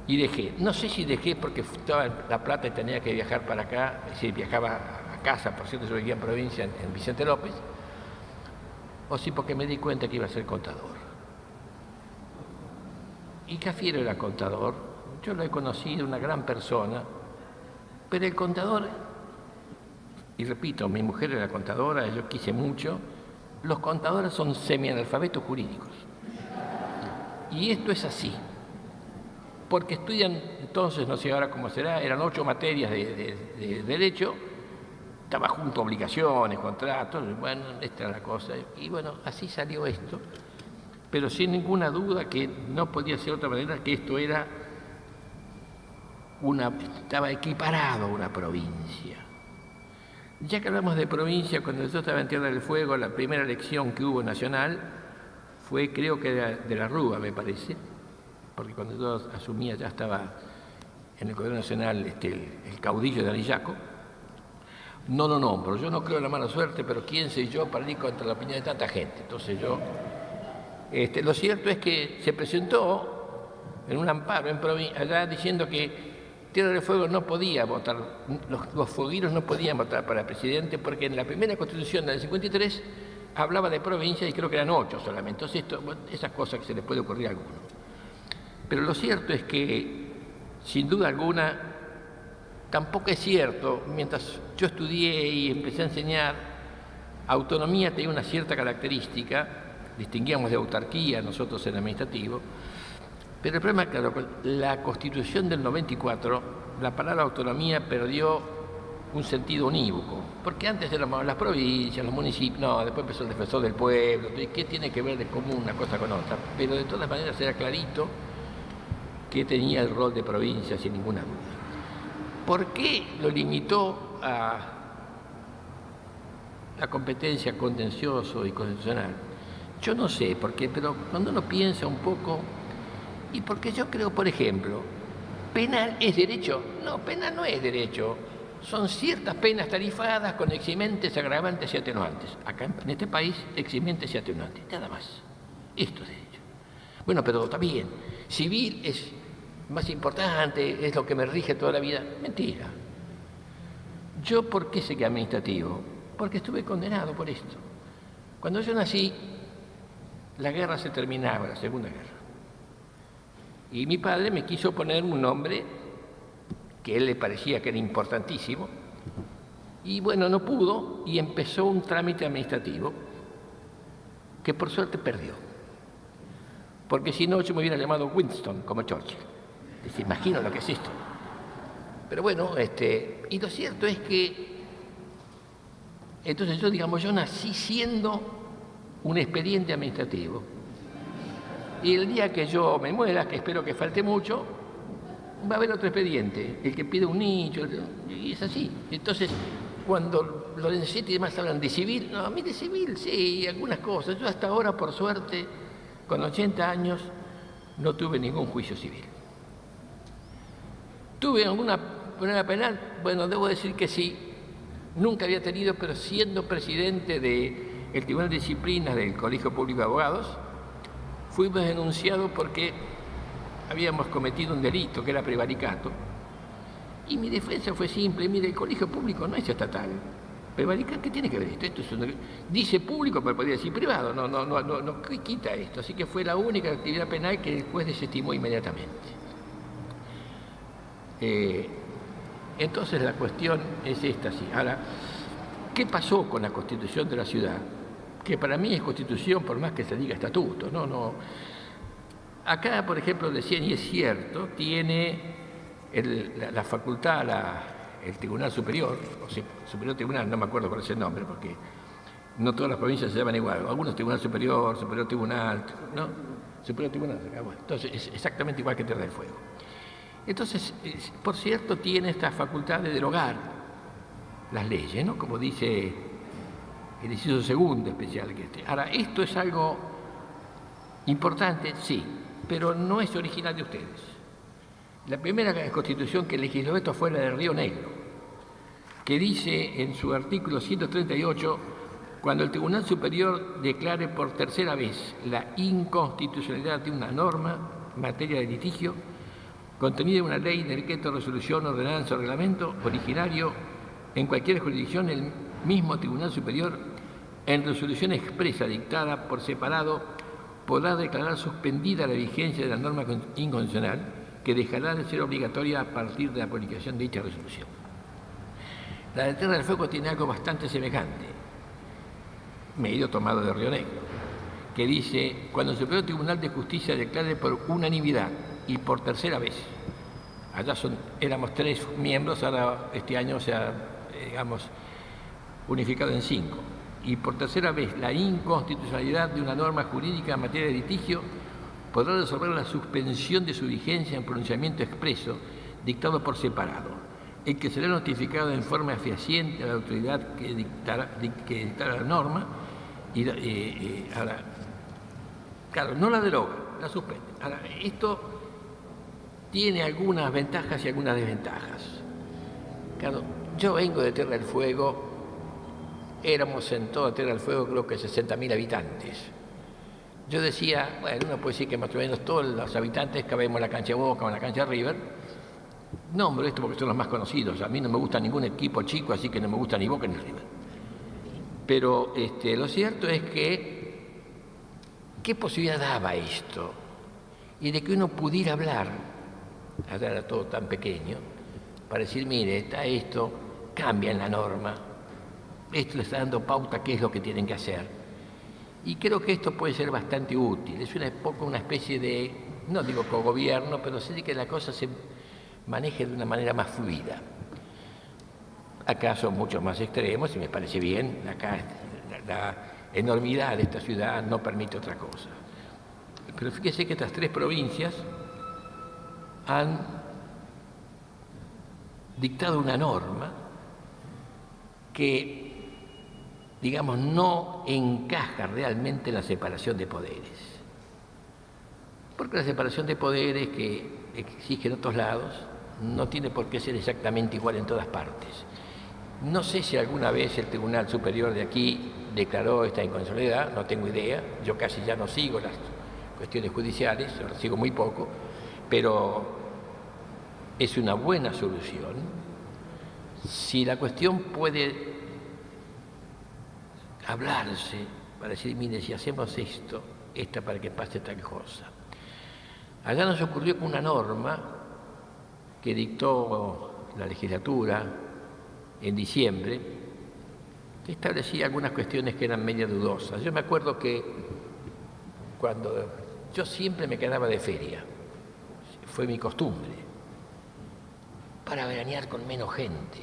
[SPEAKER 7] y dejé. No sé si dejé porque estaba en La Plata y tenía que viajar para acá, es decir, viajaba a casa, por cierto, yo vivía en provincia, en Vicente López, o sí porque me di cuenta que iba a ser contador. Y Cafiero era contador, yo lo he conocido, una gran persona, pero el contador, y repito, mi mujer era contadora, yo quise mucho, los contadores son semianalfabetos jurídicos. Y esto es así, porque estudian, entonces, no sé ahora cómo será, eran 8 materias de derecho, estaba junto a obligaciones, contratos, bueno, esta era la cosa, y bueno, así salió esto, pero sin ninguna duda que no podía ser de otra manera, que esto era estaba equiparado a una provincia. Ya que hablamos de provincia, cuando yo estaba en Tierra del Fuego, la primera elección que hubo nacional fue, creo que de la Rúa, me parece, porque cuando yo asumía ya estaba en el Gobierno Nacional el caudillo de Arillaco. No lo nombro, yo no creo en la mala suerte, pero quién soy yo para ir contra la opinión de tanta gente. Entonces yo, lo cierto es que se presentó en un amparo allá diciendo que Tierra del Fuego no podía votar, los fueguiros no podían votar para presidente, porque en la primera Constitución del 53 hablaba de provincias y creo que eran 8 solamente. Entonces, esas cosas que se les puede ocurrir a alguno. Pero lo cierto es que, sin duda alguna, tampoco es cierto, mientras yo estudié y empecé a enseñar, autonomía tenía una cierta característica, distinguíamos de autarquía nosotros en el administrativo, pero el problema es que, claro, la Constitución del 94, la palabra autonomía perdió un sentido unívoco, porque antes éramos las provincias, los municipios, no, después empezó el defensor del pueblo, ¿qué tiene que ver de común una cosa con otra? Pero de todas maneras era clarito que tenía el rol de provincia sin ninguna duda. ¿Por qué lo limitó a la competencia contencioso y constitucional? Yo no sé por qué, pero cuando uno piensa un poco, y porque yo creo, por ejemplo, ¿penal es derecho? No, penal no es derecho. Son ciertas penas tarifadas con eximentes, agravantes y atenuantes. Acá en este país, eximentes y atenuantes, nada más. Esto es derecho. Bueno, pero está bien. Civil es más importante, es lo que me rige toda la vida. Mentira. ¿Yo por qué sé que administrativo? Porque estuve condenado por esto. Cuando yo nací, la guerra se terminaba, la Segunda Guerra. Y mi padre me quiso poner un nombre que a él le parecía que era importantísimo, y bueno, no pudo, y empezó un trámite administrativo que por suerte perdió. Porque si no, yo me hubiera llamado Winston, como Churchill. Se imagino lo que es esto. Pero bueno, y lo cierto es que, entonces yo nací siendo un expediente administrativo. Y el día que yo me muera, que espero que falte mucho, va a haber otro expediente, el que pide un nicho, y es así. Entonces, cuando lo necesito y demás hablan de civil, no, a mí de civil sí, algunas cosas. Yo hasta ahora, por suerte, con 80 años, no tuve ningún juicio civil. ¿Tuve alguna pena penal? Bueno, debo decir que sí, nunca había tenido, pero siendo presidente del Tribunal de Disciplinas del Colegio Público de Abogados, fuimos denunciados porque habíamos cometido un delito que era prevaricato. Y mi defensa fue simple: mire, el colegio público no es estatal. Prevaricar, ¿qué tiene que ver esto? Esto es dice público, pero podría decir privado. No quita esto. Así que fue la única actividad penal que el juez desestimó inmediatamente. Entonces la cuestión es esta, sí. Ahora, ¿qué pasó con la Constitución de la ciudad? Que para mí es Constitución por más que se diga estatuto. Acá, por ejemplo, decían, y es cierto, tiene la facultad, el Tribunal Superior, o sea, Superior Tribunal, no me acuerdo cuál es el nombre, porque no todas las provincias se llaman igual. Algunos Tribunal Superior, Superior Tribunal, ¿no? Superior Tribunal, bueno, entonces es exactamente igual que Tierra del Fuego. Entonces, por cierto, tiene esta facultad de derogar las leyes, ¿no? Como dice el inciso segundo especial que esté. Ahora, esto es algo importante, sí, pero no es original de ustedes. La primera constitución que legisló esto fue la de Río Negro, que dice en su artículo 138, cuando el Tribunal Superior declare por tercera vez la inconstitucionalidad de una norma en materia de litigio, contenida en una ley, decreto, resolución, ordenanza o reglamento originario en cualquier jurisdicción, el mismo Tribunal Superior, en resolución expresa dictada por separado, podrá declarar suspendida la vigencia de la norma inconstitucional, que dejará de ser obligatoria a partir de la publicación de dicha resolución. La de Tierra del Fuego tiene algo bastante semejante, medio tomado de Río Negro, que dice: cuando el Superior Tribunal de Justicia declare por unanimidad y por tercera vez, allá éramos 3 miembros, ahora este año se ha, unificado en 5, y por tercera vez la inconstitucionalidad de una norma jurídica en materia de litigio, podrá resolver la suspensión de su vigencia en pronunciamiento expreso dictado por separado, el que será notificado en forma fehaciente a la autoridad que dictará la norma. Ahora, claro, no la deroga, la suspende. Ahora, esto tiene algunas ventajas y algunas desventajas. Claro, yo vengo de Tierra del Fuego, éramos en toda Tierra del Fuego creo que 60.000 habitantes. Yo decía, bueno, uno puede decir que más o menos todos los habitantes cabemos en la cancha de Boca o en la cancha de River. Nombro esto porque son los más conocidos. A mí no me gusta ningún equipo chico, así que no me gusta ni Boca ni River. Pero lo cierto es que, ¿qué posibilidad daba esto? Y de que uno pudiera hablar, allá era todo tan pequeño, para decir, mire, está esto, cambia en la norma, esto le está dando pauta qué es lo que tienen que hacer. Y creo que esto puede ser bastante útil. Es una especie de, no digo cogobierno, pero sí que la cosa se maneje de una manera más fluida. Acá son mucho más extremos y me parece bien. Acá la enormidad de esta ciudad no permite otra cosa. Pero fíjese que estas 3 provincias han dictado una norma que, digamos, no encaja realmente en la separación de poderes. Porque la separación de poderes que exige en otros lados no tiene por qué ser exactamente igual en todas partes. No sé si alguna vez el Tribunal Superior de aquí declaró esta inconstitucionalidad, no tengo idea. Yo casi ya no sigo las cuestiones judiciales, lo sigo muy poco, pero es una buena solución. Si la cuestión puede hablarse para decir, mire, si hacemos esto, esta para que pase tal cosa. Allá nos ocurrió con una norma que dictó la legislatura en diciembre, que establecía algunas cuestiones que eran media dudosas. Yo me acuerdo que cuando yo siempre me quedaba de feria, fue mi costumbre, para veranear con menos gente.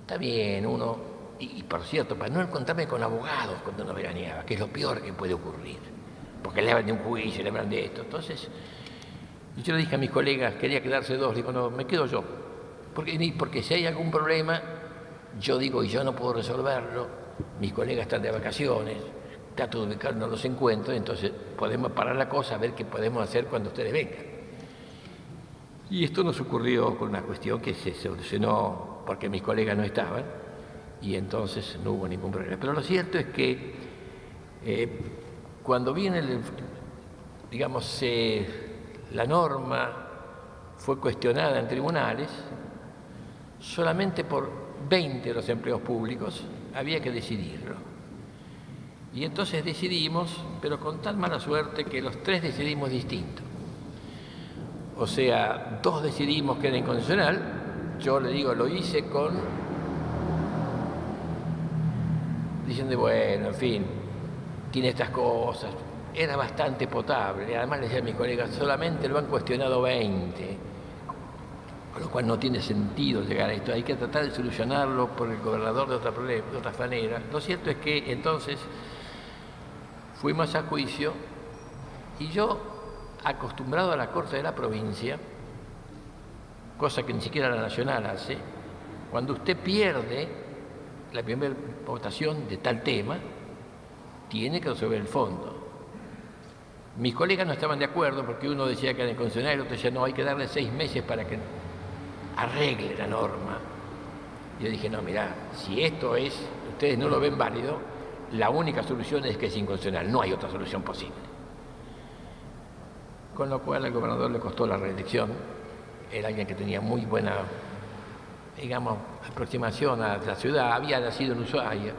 [SPEAKER 7] Está bien, uno... Y por cierto, para no encontrarme con abogados cuando no veraneaba, que es lo peor que puede ocurrir, porque le hablan de un juicio, le hablan de esto. Entonces, yo le dije a mis colegas, quería quedarse 2, digo, no, me quedo yo. Porque si hay algún problema, yo digo, y yo no puedo resolverlo, mis colegas están de vacaciones, trato de ubicarnos los encuentros, entonces podemos parar la cosa, a ver qué podemos hacer cuando ustedes vengan. Y esto nos ocurrió con una cuestión que se solucionó porque mis colegas no estaban, y entonces no hubo ningún problema. Pero lo cierto es que cuando viene, digamos, la norma fue cuestionada en tribunales, solamente por 20 de los empleos públicos había que decidirlo. Y entonces decidimos, pero con tan mala suerte que los 3 decidimos distinto. O sea, 2 decidimos que era inconstitucional, yo le digo, lo hice diciendo, bueno, en fin, tiene estas cosas, era bastante potable. Además le decía a mis colegas, solamente lo han cuestionado 20, con lo cual no tiene sentido llegar a esto, hay que tratar de solucionarlo por el gobernador de otra manera. Lo cierto es que entonces fuimos a juicio y yo, acostumbrado a la Corte de la Provincia, cosa que ni siquiera la Nacional hace, cuando usted pierde la primera votación de tal tema, tiene que resolver el fondo. Mis colegas no estaban de acuerdo porque uno decía que era inconstitucional y el otro decía, no, hay que darle 6 meses para que arregle la norma. Y yo dije, no, mirá, si esto ustedes no lo ven válido, la única solución es que es inconstitucional, no hay otra solución posible. Con lo cual al gobernador le costó la reelección, era alguien que tenía muy buena, digamos, aproximación a la ciudad, había nacido en Ushuaia.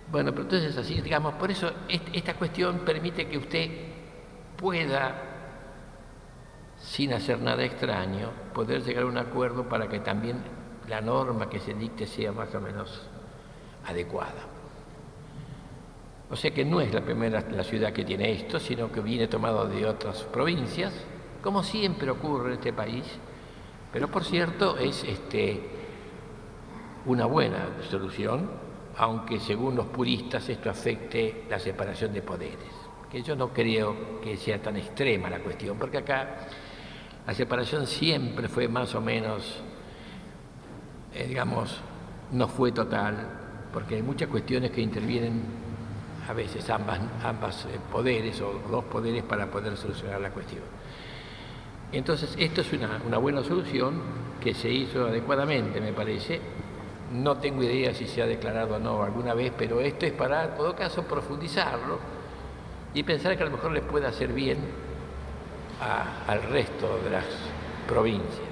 [SPEAKER 7] Bueno, pero entonces así, digamos, por eso esta cuestión permite que usted pueda, sin hacer nada extraño, poder llegar a un acuerdo para que también la norma que se dicte sea más o menos adecuada. O sea que no es la primera la ciudad que tiene esto, sino que viene tomado de otras provincias, como siempre ocurre en este país, pero por cierto es una buena solución, aunque según los puristas esto afecte la separación de poderes, que yo no creo que sea tan extrema la cuestión, porque acá la separación siempre fue más o menos, digamos, no fue total, porque hay muchas cuestiones que intervienen a veces ambas poderes o 2 poderes para poder solucionar la cuestión. Entonces, esto es una buena solución que se hizo adecuadamente, me parece. No tengo idea si se ha declarado o no alguna vez, pero esto es para, en todo caso, profundizarlo y pensar que a lo mejor les puede hacer bien al resto de las provincias.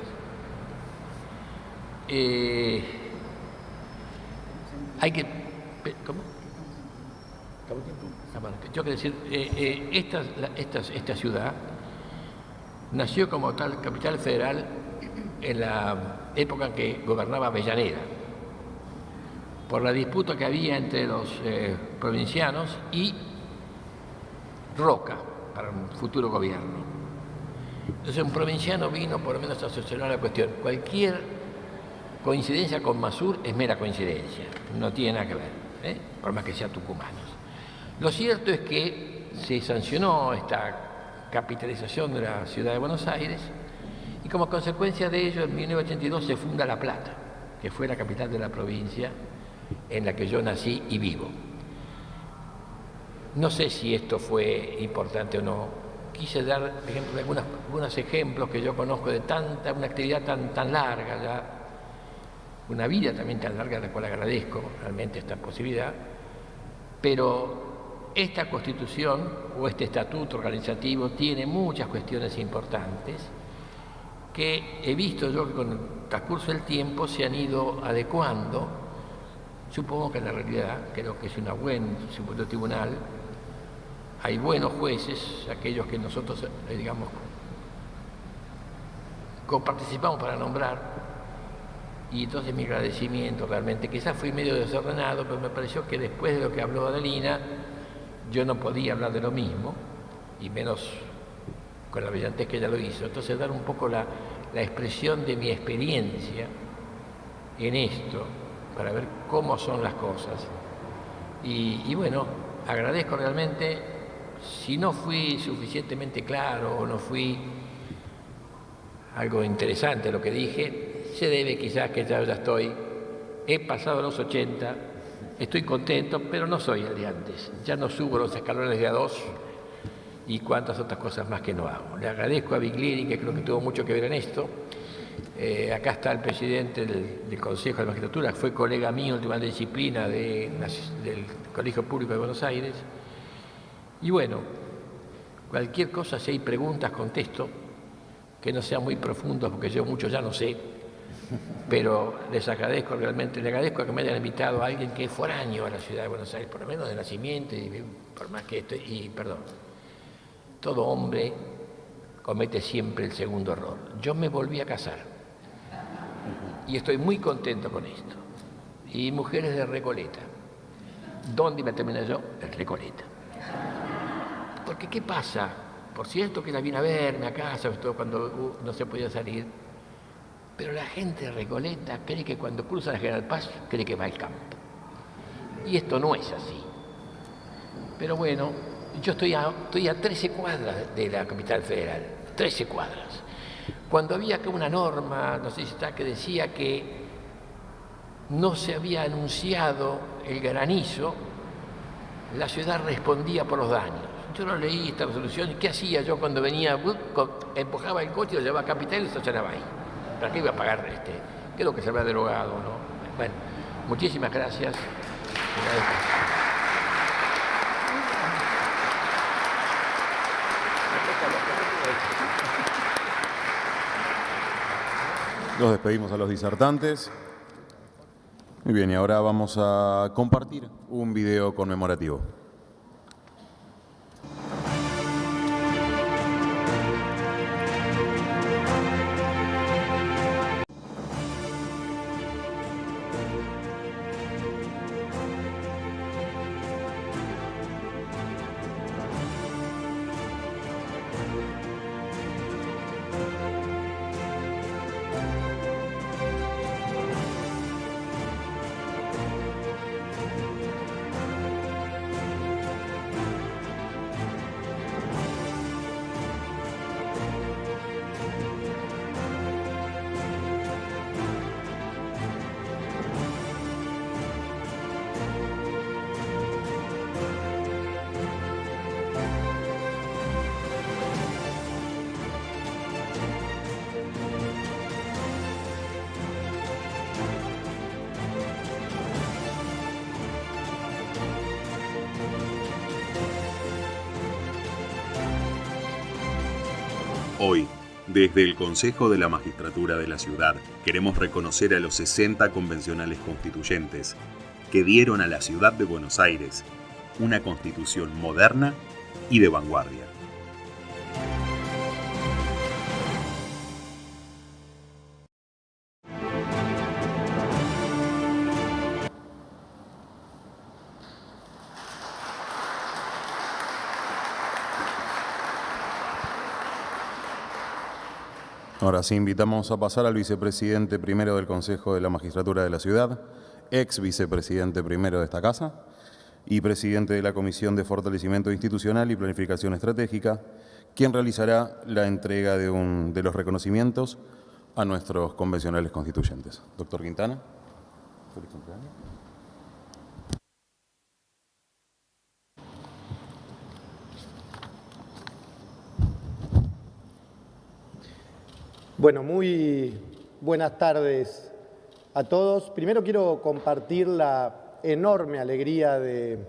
[SPEAKER 7] Hay que... ¿Cómo? Yo quiero decir, esta ciudad nació como tal capital federal en la época en que gobernaba Avellaneda, por la disputa que había entre los provincianos y Roca para un futuro gobierno. Entonces un provinciano vino por lo menos a solucionar la cuestión. Cualquier coincidencia con Masur es mera coincidencia, no tiene nada que ver, por más que sea tucumanos. Lo cierto es que se sancionó esta capitalización de la ciudad de Buenos Aires y como consecuencia de ello en 1982 se funda La Plata, que fue la capital de la provincia en la que yo nací y vivo. No sé si esto fue importante o no. Quise dar, por ejemplo, algunos ejemplos que yo conozco de una actividad tan larga, ya, una vida también tan larga, a la cual agradezco realmente esta posibilidad, pero esta Constitución o este estatuto organizativo tiene muchas cuestiones importantes que he visto yo que con el transcurso del tiempo se han ido adecuando. Supongo que en la realidad creo que es una buena tribunal, hay buenos jueces, aquellos que nosotros, digamos, participamos para nombrar, y entonces mi agradecimiento realmente, quizás fui medio desordenado, pero me pareció que después de lo que habló Adelina, yo no podía hablar de lo mismo, y menos con la brillantez que ella lo hizo. Entonces dar un poco la expresión de mi experiencia en esto, para ver cómo son las cosas. Y bueno, agradezco realmente, si no fui suficientemente claro o no fui algo interesante lo que dije, se debe quizás que ya he pasado los 80, estoy contento, pero no soy el de antes. Ya no subo los escalones de A2 y cuantas otras cosas más que no hago. Le agradezco a Biglieri, que creo que tuvo mucho que ver en esto, Acá está el presidente del Consejo de la Magistratura, que fue colega mío en Tribunal de Disciplina del Colegio Público de Buenos Aires. Y bueno, cualquier cosa, si hay preguntas, contesto, que no sean muy profundos, porque yo mucho ya no sé, pero les agradezco realmente, les agradezco que me hayan invitado a alguien que es foráneo a la ciudad de Buenos Aires, por lo menos de nacimiento, y por más que esto, y perdón, todo hombre comete siempre el segundo error. Yo me volví a casar y estoy muy contento con esto. Y mujeres de Recoleta. ¿Dónde me terminé yo? En Recoleta. Porque ¿qué pasa? Por cierto que la vine a verme a casa, cuando no se podía salir, pero la gente de Recoleta cree que cuando cruza la General Paz, cree que va al campo. Y esto no es así. Pero bueno, yo estoy a 13 cuadras de la capital federal, 13 cuadras. Cuando había acá una norma, no sé si está, que decía que no se había anunciado el granizo, la ciudad respondía por los daños. Yo no leí esta resolución, ¿y qué hacía yo cuando venía? Empujaba el coche y lo llevaba a Capital y lo estacionaba ahí. ¿Para qué iba a pagar ¿Qué es lo que se había derogado, no? Bueno, muchísimas gracias.
[SPEAKER 1] Los despedimos a los disertantes. Muy bien, y ahora vamos a compartir un video conmemorativo.
[SPEAKER 8] Hoy, desde el Consejo de la Magistratura de la Ciudad, queremos reconocer a los 60 convencionales constituyentes que dieron a la ciudad de Buenos Aires una constitución moderna y de vanguardia.
[SPEAKER 1] Ahora sí, invitamos a pasar al vicepresidente primero del Consejo de la Magistratura de la Ciudad, ex vicepresidente primero de esta casa y presidente de la Comisión de Fortalecimiento Institucional y Planificación Estratégica, quien realizará la entrega de los reconocimientos a nuestros convencionales constituyentes. Doctor Quintana. Feliz cumpleaños.
[SPEAKER 9] Bueno, muy buenas tardes a todos. Primero quiero compartir la enorme alegría de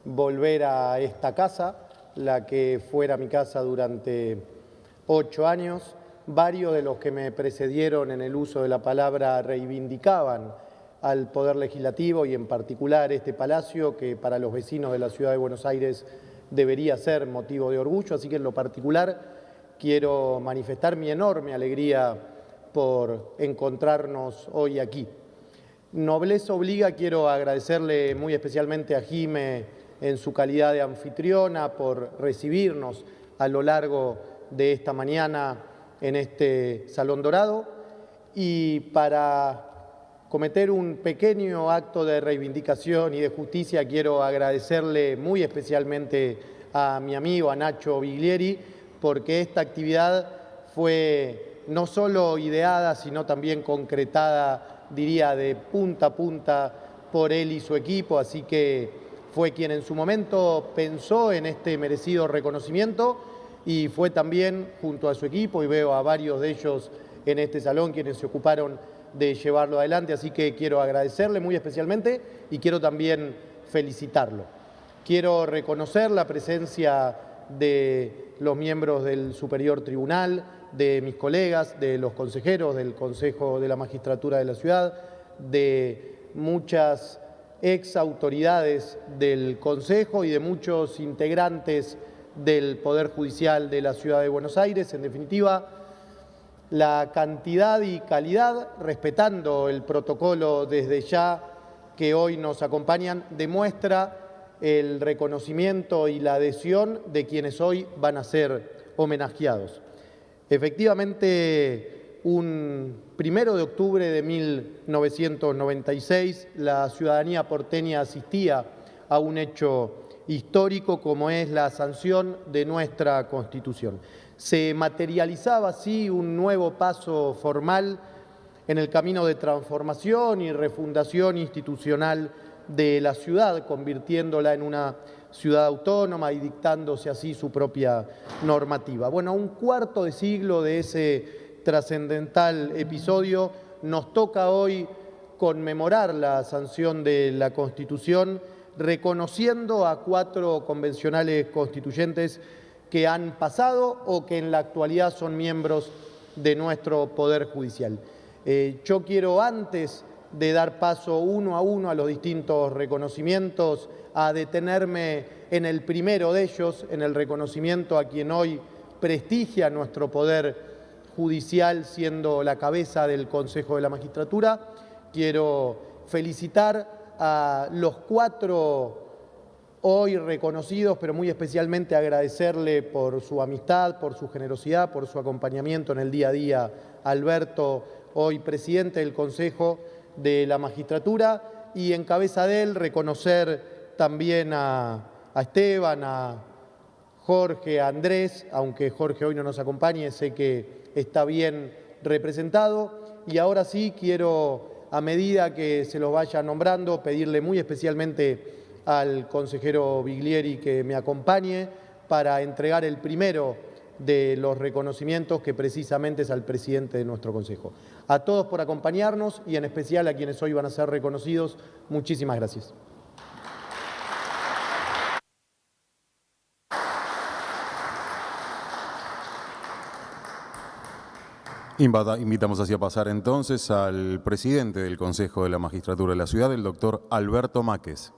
[SPEAKER 9] volver a esta casa, la que fuera mi casa durante 8 años. Varios de los que me precedieron en el uso de la palabra reivindicaban al Poder Legislativo y en particular este palacio que para los vecinos de la Ciudad de Buenos Aires debería ser motivo de orgullo, así que en lo particular quiero manifestar mi enorme alegría por encontrarnos hoy aquí. Nobleza obliga, quiero agradecerle muy especialmente a Jime en su calidad de anfitriona por recibirnos a lo largo de esta mañana en este Salón Dorado y para cometer un pequeño acto de reivindicación y de justicia quiero agradecerle muy especialmente a mi amigo, a Nacho Biglieri, porque esta actividad fue no solo ideada, sino también concretada, diría, de punta a punta por él y su equipo, así que fue quien en su momento pensó en este merecido reconocimiento y fue también junto a su equipo, y veo a varios de ellos en este salón, quienes se ocuparon de llevarlo adelante, así que quiero agradecerle muy especialmente y quiero también felicitarlo. Quiero reconocer la presencia de los miembros del Superior Tribunal, de mis colegas, de los consejeros del Consejo de la Magistratura de la Ciudad, de muchas ex autoridades del Consejo y de muchos integrantes del Poder Judicial de la Ciudad de Buenos Aires. En definitiva, la cantidad y calidad, respetando el protocolo desde ya que hoy nos acompañan, demuestra el reconocimiento y la adhesión de quienes hoy van a ser homenajeados. Efectivamente, un 1 de octubre de 1996, la ciudadanía porteña asistía a un hecho histórico como es la sanción de nuestra Constitución. Se materializaba así un nuevo paso formal en el camino de transformación y refundación institucional de la ciudad, convirtiéndola en una ciudad autónoma y dictándose así su propia normativa. Bueno, a un cuarto de siglo de ese trascendental episodio, nos toca hoy conmemorar la sanción de la Constitución, reconociendo a 4 convencionales constituyentes que han pasado o que en la actualidad son miembros de nuestro Poder Judicial. Yo quiero, antes de dar paso uno a uno a los distintos reconocimientos, a detenerme en el primero de ellos, en el reconocimiento a quien hoy prestigia nuestro Poder Judicial, siendo la cabeza del Consejo de la Magistratura. Quiero felicitar a los 4 hoy reconocidos, pero muy especialmente agradecerle por su amistad, por su generosidad, por su acompañamiento en el día a día, Alberto, hoy presidente del Consejo de la Magistratura, y en cabeza de él reconocer también a Esteban, a Jorge, a Andrés, aunque Jorge hoy no nos acompañe, sé que está bien representado. Y ahora sí quiero, a medida que se los vaya nombrando, pedirle muy especialmente al consejero Biglieri que me acompañe para entregar el primero de los reconocimientos, que precisamente es al presidente de nuestro Consejo. A todos por acompañarnos y en especial a quienes hoy van a ser reconocidos, muchísimas gracias.
[SPEAKER 1] Invitamos así a pasar entonces al presidente del Consejo de la Magistratura de la Ciudad, el doctor Alberto Máquez.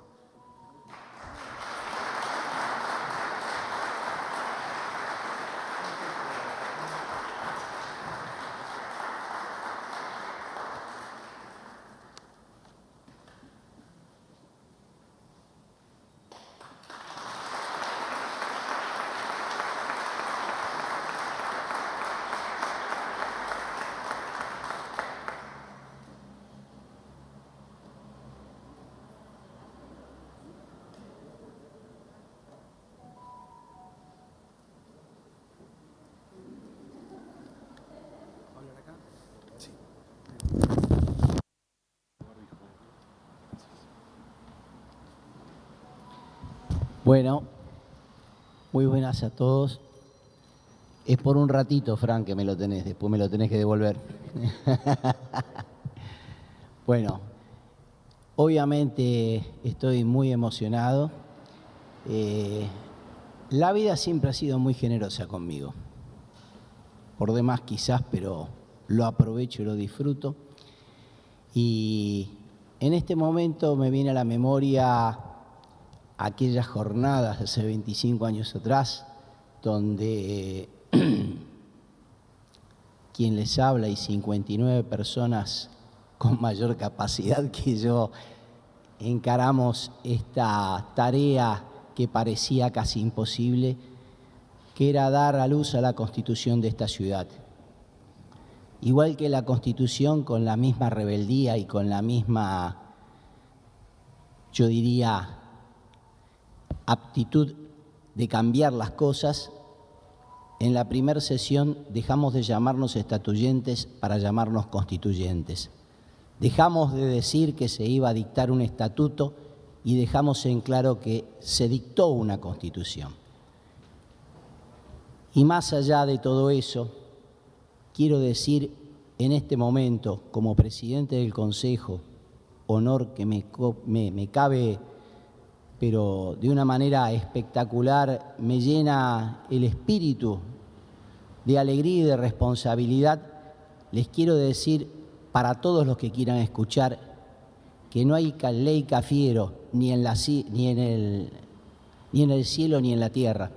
[SPEAKER 10] Bueno, muy buenas a todos. Es por un ratito, Fran, que me lo tenés, después me lo tenés que devolver. Bueno, obviamente estoy muy emocionado. La vida siempre ha sido muy generosa conmigo. Por demás quizás, pero lo aprovecho y lo disfruto. Y en este momento me viene a la memoria aquellas jornadas de hace 25 años atrás, donde quien les habla y 59 personas con mayor capacidad que yo encaramos esta tarea que parecía casi imposible, que era dar a luz a la Constitución de esta ciudad. Igual que la Constitución, con la misma rebeldía y con la misma, yo diría, aptitud de cambiar las cosas, en la primera sesión dejamos de llamarnos estatuyentes para llamarnos constituyentes. Dejamos de decir que se iba a dictar un estatuto y dejamos en claro que se dictó una Constitución. Y más allá de todo eso, quiero decir en este momento, como presidente del Consejo, honor que me cabe, pero de una manera espectacular, me llena el espíritu de alegría y de responsabilidad, les quiero decir para todos los que quieran escuchar que no hay ley Cafiero ni en el cielo ni en la tierra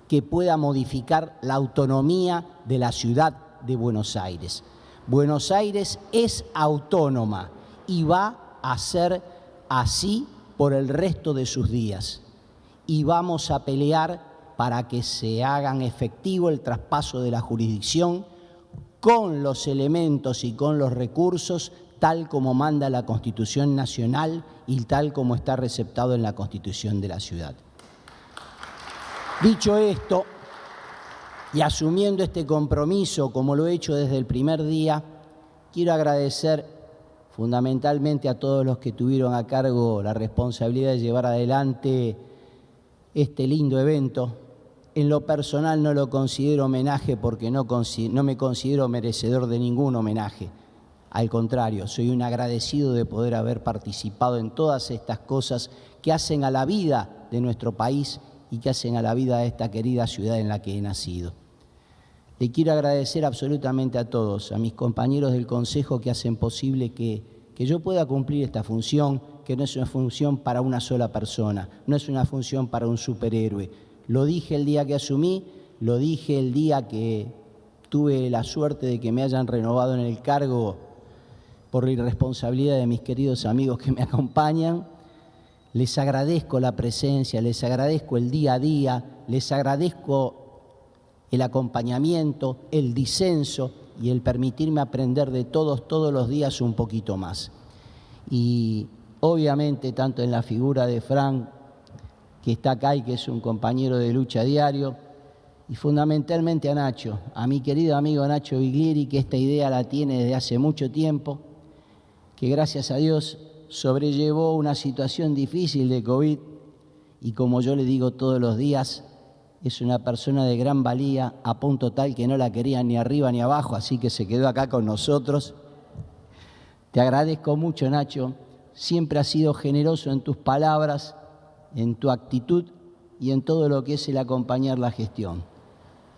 [SPEAKER 10] que pueda modificar la autonomía de la ciudad de Buenos Aires. Buenos Aires es autónoma y va a ser así por el resto de sus días. Y vamos a pelear para que se hagan efectivo el traspaso de la jurisdicción con los elementos y con los recursos tal como manda la Constitución Nacional y tal como está receptado en la Constitución de la ciudad. Dicho esto, y asumiendo este compromiso, como lo he hecho desde el primer día, quiero agradecer fundamentalmente a todos los que tuvieron a cargo la responsabilidad de llevar adelante este lindo evento. En lo personal no lo considero homenaje porque no me considero merecedor de ningún homenaje. Al contrario, soy un agradecido de poder haber participado en todas estas cosas que hacen a la vida de nuestro país y que hacen a la vida de esta querida ciudad en la que he nacido. Le quiero agradecer absolutamente a todos, a mis compañeros del Consejo que hacen posible que yo pueda cumplir esta función, que no es una función para una sola persona, no es una función para un superhéroe. Lo dije el día que asumí, lo dije el día que tuve la suerte de que me hayan renovado en el cargo por la irresponsabilidad de mis queridos amigos que me acompañan. Les agradezco la presencia, les agradezco el día a día, les agradezco el acompañamiento, el disenso y el permitirme aprender de todos los días un poquito más. Y obviamente tanto en la figura de Frank, que está acá y que es un compañero de lucha diario, y fundamentalmente a Nacho, a mi querido amigo Nacho Biglieri, que esta idea la tiene desde hace mucho tiempo, que gracias a Dios sobrellevó una situación difícil de COVID y como yo le digo todos los días, es una persona de gran valía a punto tal que no la querían ni arriba ni abajo, así que se quedó acá con nosotros. Te agradezco mucho, Nacho, siempre has sido generoso en tus palabras, en tu actitud y en todo lo que es el acompañar la gestión.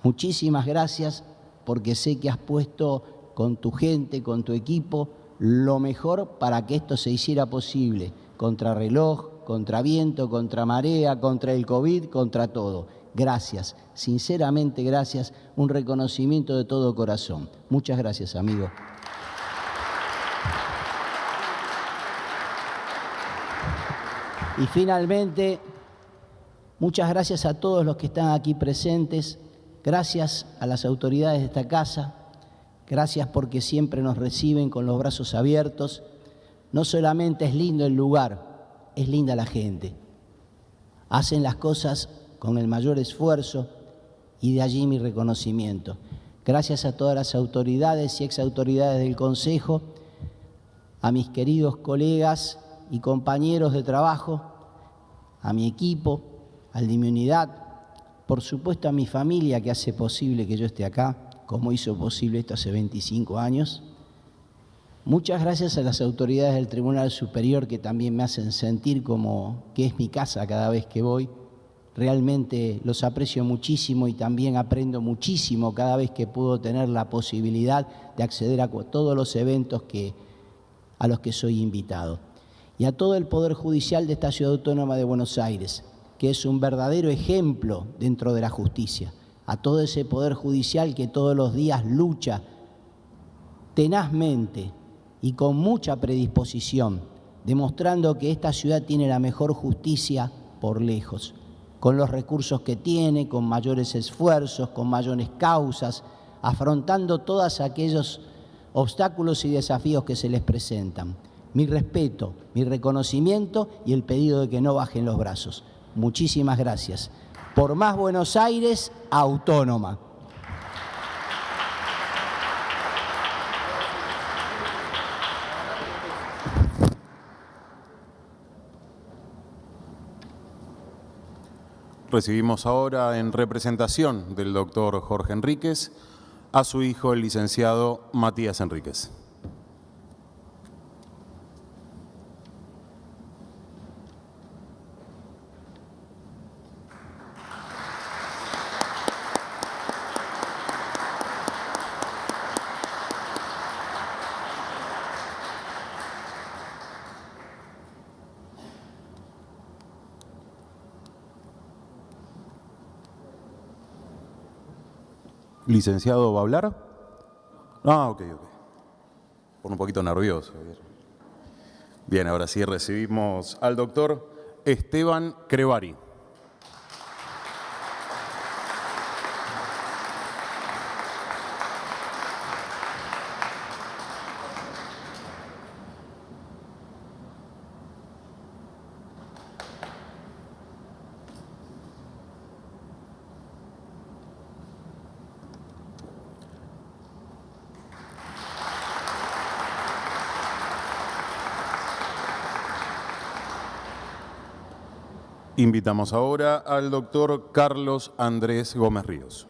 [SPEAKER 10] Muchísimas gracias porque sé que has puesto con tu gente, con tu equipo, lo mejor para que esto se hiciera posible, contra reloj, contra viento, contra marea, contra el COVID, contra todo. Gracias, sinceramente gracias, un reconocimiento de todo corazón. Muchas gracias, amigo. Y finalmente, muchas gracias a todos los que están aquí presentes, gracias a las autoridades de esta casa, gracias porque siempre nos reciben con los brazos abiertos. No solamente es lindo el lugar, es linda la gente. Hacen las cosas con el mayor esfuerzo y de allí mi reconocimiento. Gracias a todas las autoridades y exautoridades del Consejo, a mis queridos colegas y compañeros de trabajo, a mi equipo, al de mi unidad, por supuesto a mi familia que hace posible que yo esté acá, como hizo posible esto hace 25 años. Muchas gracias a las autoridades del Tribunal Superior que también me hacen sentir como que es mi casa cada vez que voy. Realmente los aprecio muchísimo y también aprendo muchísimo cada vez que puedo tener la posibilidad de acceder a todos los eventos a los que soy invitado. Y a todo el Poder Judicial de esta Ciudad Autónoma de Buenos Aires, que es un verdadero ejemplo dentro de la justicia. A todo ese Poder Judicial que todos los días lucha tenazmente y con mucha predisposición, demostrando que esta ciudad tiene la mejor justicia por lejos, con los recursos que tiene, con mayores esfuerzos, con mayores causas, afrontando todos aquellos obstáculos y desafíos que se les presentan. Mi respeto, mi reconocimiento y el pedido de que no bajen los brazos. Muchísimas gracias. Por más Buenos Aires, autónoma.
[SPEAKER 1] Recibimos ahora en representación del doctor Jorge Enríquez a su hijo, el licenciado Matías Enríquez. ¿Licenciado va a hablar? Ah, ok. Por un poquito nervioso. Bien, ahora sí recibimos al doctor Esteban Crevari. Invitamos ahora al doctor Carlos Andrés Gómez Ríos.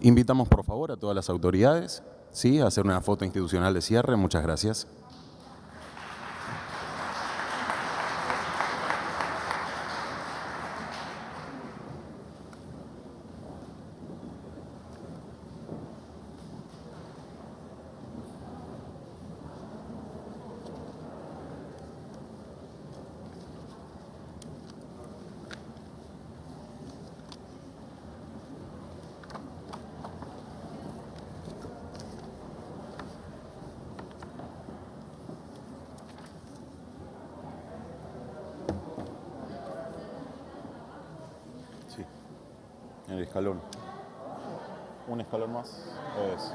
[SPEAKER 1] Invitamos, por favor, a todas las autoridades, ¿sí?, a hacer una foto institucional de cierre. Muchas gracias. El escalón. Un escalón más. Eso.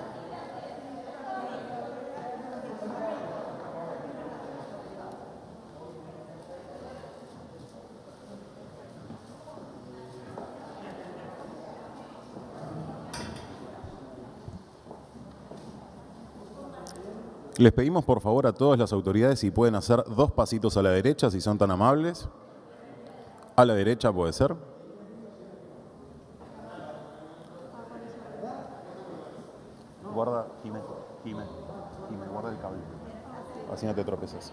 [SPEAKER 1] Les pedimos por favor a todas las autoridades si pueden hacer 2 pasitos a la derecha, si son tan amables. A la derecha puede ser. Guarda, Jimé, guarda el cable. Así no te tropezas.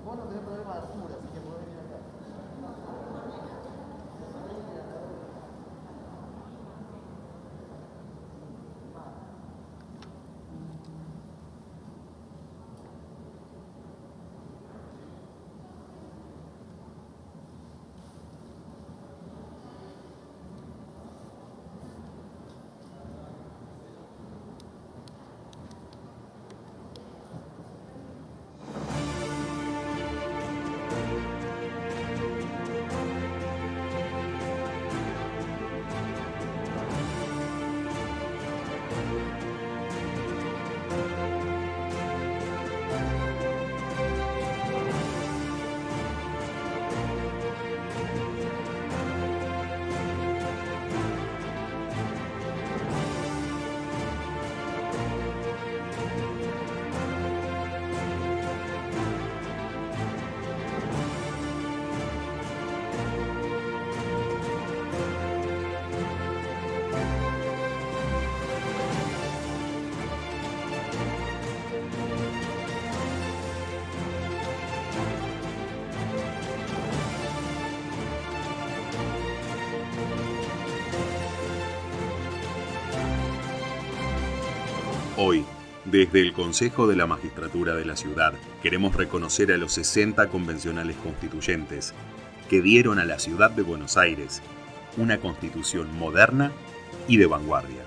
[SPEAKER 9] Vos no tenés problema de altura, así que podés venir acá.
[SPEAKER 8] Hoy, desde el Consejo de la Magistratura de la Ciudad, queremos reconocer a los 60 convencionales constituyentes que dieron a la ciudad de Buenos Aires una constitución moderna y de vanguardia.